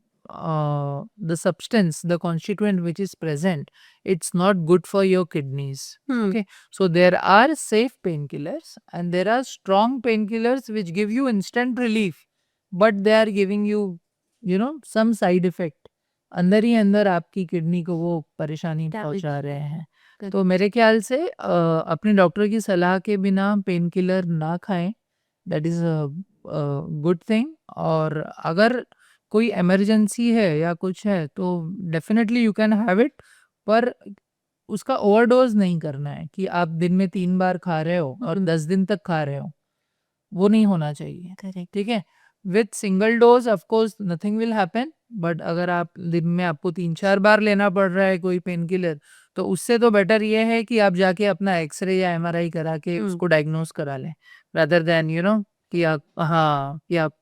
the substance, the constituent which is present, it's not good for your kidneys. Okay, so there are safe painkillers and there are strong painkillers which give you instant relief, but they are giving you some side effect. अंदर ही अंदर आपकी kidney को वो परेशानी Damage. पहुंचा रहे हैं. Correct. तो मेरे ख्याल से अपने डॉक्टर की सलाह के बिना पेन किलर ना खाएं, that is a good thing. और अगर कोई इमरजेंसी है या कुछ है तो definitely you can have it, पर उसका ओवरडोज नहीं करना है कि आप दिन में 3 बार खा रहे हो और 10 दिन तक खा रहे हो, वो नहीं होना चाहिए। करेक्ट। ठीक है? With single dose of course nothing will happen, but अगर आप दिन में आपको 3-4 बार लेना पड़ रहा है कोई पेन किलर, तो उससे तो बेटर ये है कि आप जाके अपना एक्स-रे या एमआरआई करा के उसको डायग्नोज करा लें, रादर देन कि आप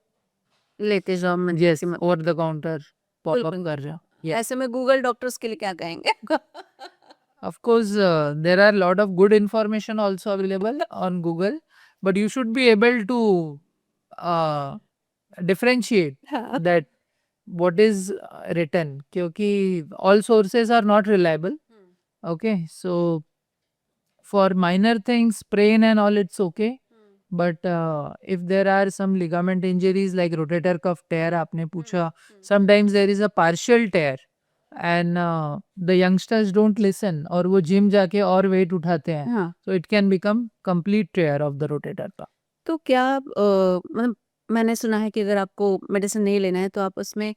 लेते जाओ मैं yes over the counter pop up बिल्कुल। कर रहे हो। Yes. ऐसे में गूगल डॉक्टर्स के लिए क्या कहेंगे? Of course, there are a lot of good information also available on Google, but you should be able to uh, differentiate हाँ। that what is written, क्योंकि all sources are not reliable. Okay, so for minor things, sprain and all, it's okay. But if there are some ligament injuries like rotator cuff tear, आपने पूछा, sometimes there is a partial tear and the youngsters don't listen और वो gym जाके और wait उठाते हैं, हाँ। so it can become complete tear of the rotator cuff. तो क्या मतलब मैंने सुना है कि अगर आपको मेडिसिन नहीं लेना है तो आप उसमें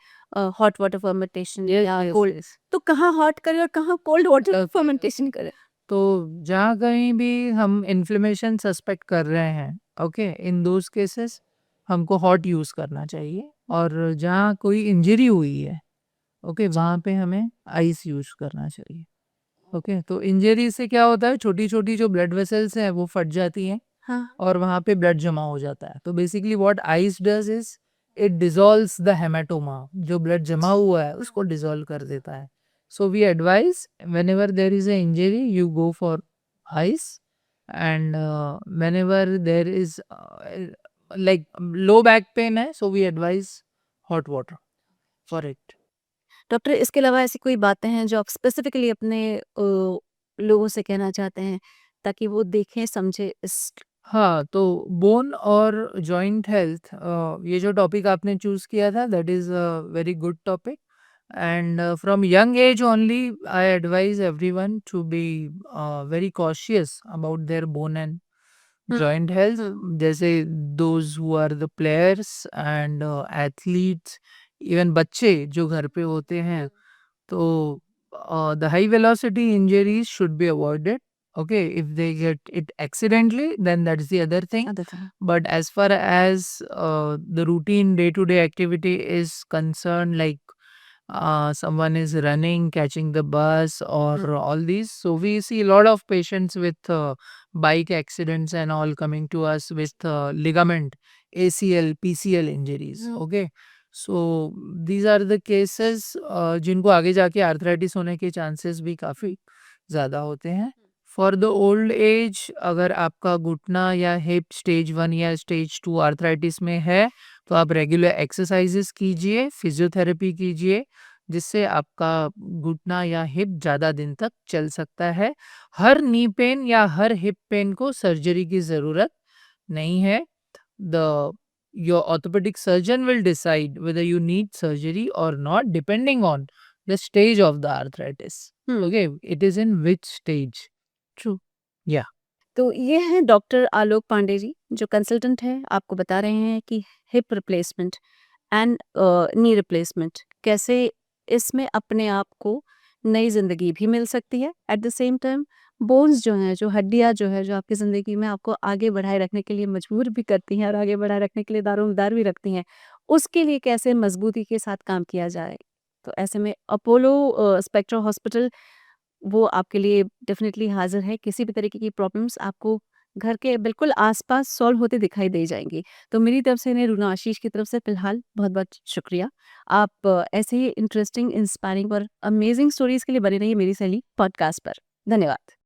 हॉट वाटर फर्मेंटेशन या कोल्ड, yes. तो कहाँ हॉट करें और कहाँ कोल्ड वाटर फर्मेंटेशन करें? तो जहाँ कहीं भी हम इन्फ्लेमेशन सस्पेक्ट कर रहे हैं, ओके, इन दोज केसेस हमको हॉट यूज़ करना चाहिए, और जहाँ कोई इंजरी हुई है, ओके, वहाँ पे हमें आइस यूज़ करना चाहिए। ओके, तो इंजरी से क्या होता है, छोटी छोटी जो ब्लड वेसल्स हैं वो फट जाती हैं हाँ। और वहाँ पे ब्लड जमा हो जाता है। तो basically what ice does is it dissolves the haematoma, जो ब्लड जमा हुआ है उसको डिसॉल्व कर देता है। So we advise whenever there is a injury you go for ice, and whenever there is like low back pain है, so we advise hot water for it. Doctor, इसके अलावा ऐसी कोई बातें हैं जो आप स्पेसिफिकली अपने लोगों से कहना चाहते हैं ताकि वो देखें समझे इस? हाँ, तो बोन और जॉइंट हेल्थ, ये जो टॉपिक आपने चूज़ किया था, that is a very good topic, and from young age only I advise everyone to be very cautious about their bone and joint health, जैसे those who are the players and athletes, even बच्चे जो घर पे होते हैं, तो the high velocity injuries should be avoided. Okay, if they get it accidentally, then that's the other thing. But as far as the routine day-to-day activity is concerned, like someone is running, catching the bus, or all these, so we see a lot of patients with bike accidents and all coming to us with ligament, ACL, PCL injuries. Okay. So these are the cases जिनको आगे जाके arthritis होने के chances भी काफ़ी ज़्यादा होते हैं। फॉर द ओल्ड एज, अगर आपका घुटना या हिप स्टेज 1 या स्टेज 2 आर्थराइटिस में है, तो आप रेगुलर एक्सरसाइजेस कीजिए, फिजियोथेरेपी कीजिए, जिससे आपका घुटना या हिप ज़्यादा दिन तक चल सकता है। हर नी पेन या हर हिप पेन को सर्जरी की ज़रूरत नहीं है। Your orthopedic surgeon will decide whether you need surgery or not, depending on the stage of the arthritis. Okay, it is in which stage. True. Yeah. तो ये हैं doctor आलोक पांडे जी, जो कंसल्टेंट हैं, आपको बता रहे हैं कि hip replacement and knee replacement कैसे इसमें अपने आप को नई ज़िंदगी भी मिल सकती है। At the same time bones जो हैं, जो हड्डियाँ जो है, जो आपकी ज़िंदगी में आपको आगे बढ़ाए रखने के लिए मजबूर भी करती हैं और आगे बढ़ाए रखने के लिए दारोमदार भी रखती हैं, उसके लिए कैसे मजबूती के साथ काम किया जाए। तो ऐसे में अपोलो स्पेक्ट्रा हॉस्पिटल वो आपके लिए डेफ़िनेटली हाज़िर है। किसी भी तरीके की प्रॉब्लम्स आपको घर के बिल्कुल आस-पास सॉल्व होते दिखाई दे जाएँगी। तो मेरी तरफ से इन्हें रुना आशीष की तरफ से फ़िलहाल बहुत-बहुत शुक्रिया। आप ऐसे ही इंटरेस्टिंग, इंस्पायरिंग और अमेज़िंग स्टोरीज़ के लिए बने रहिए मेरी सहेली पॉडकास्ट पर। धन्यवाद।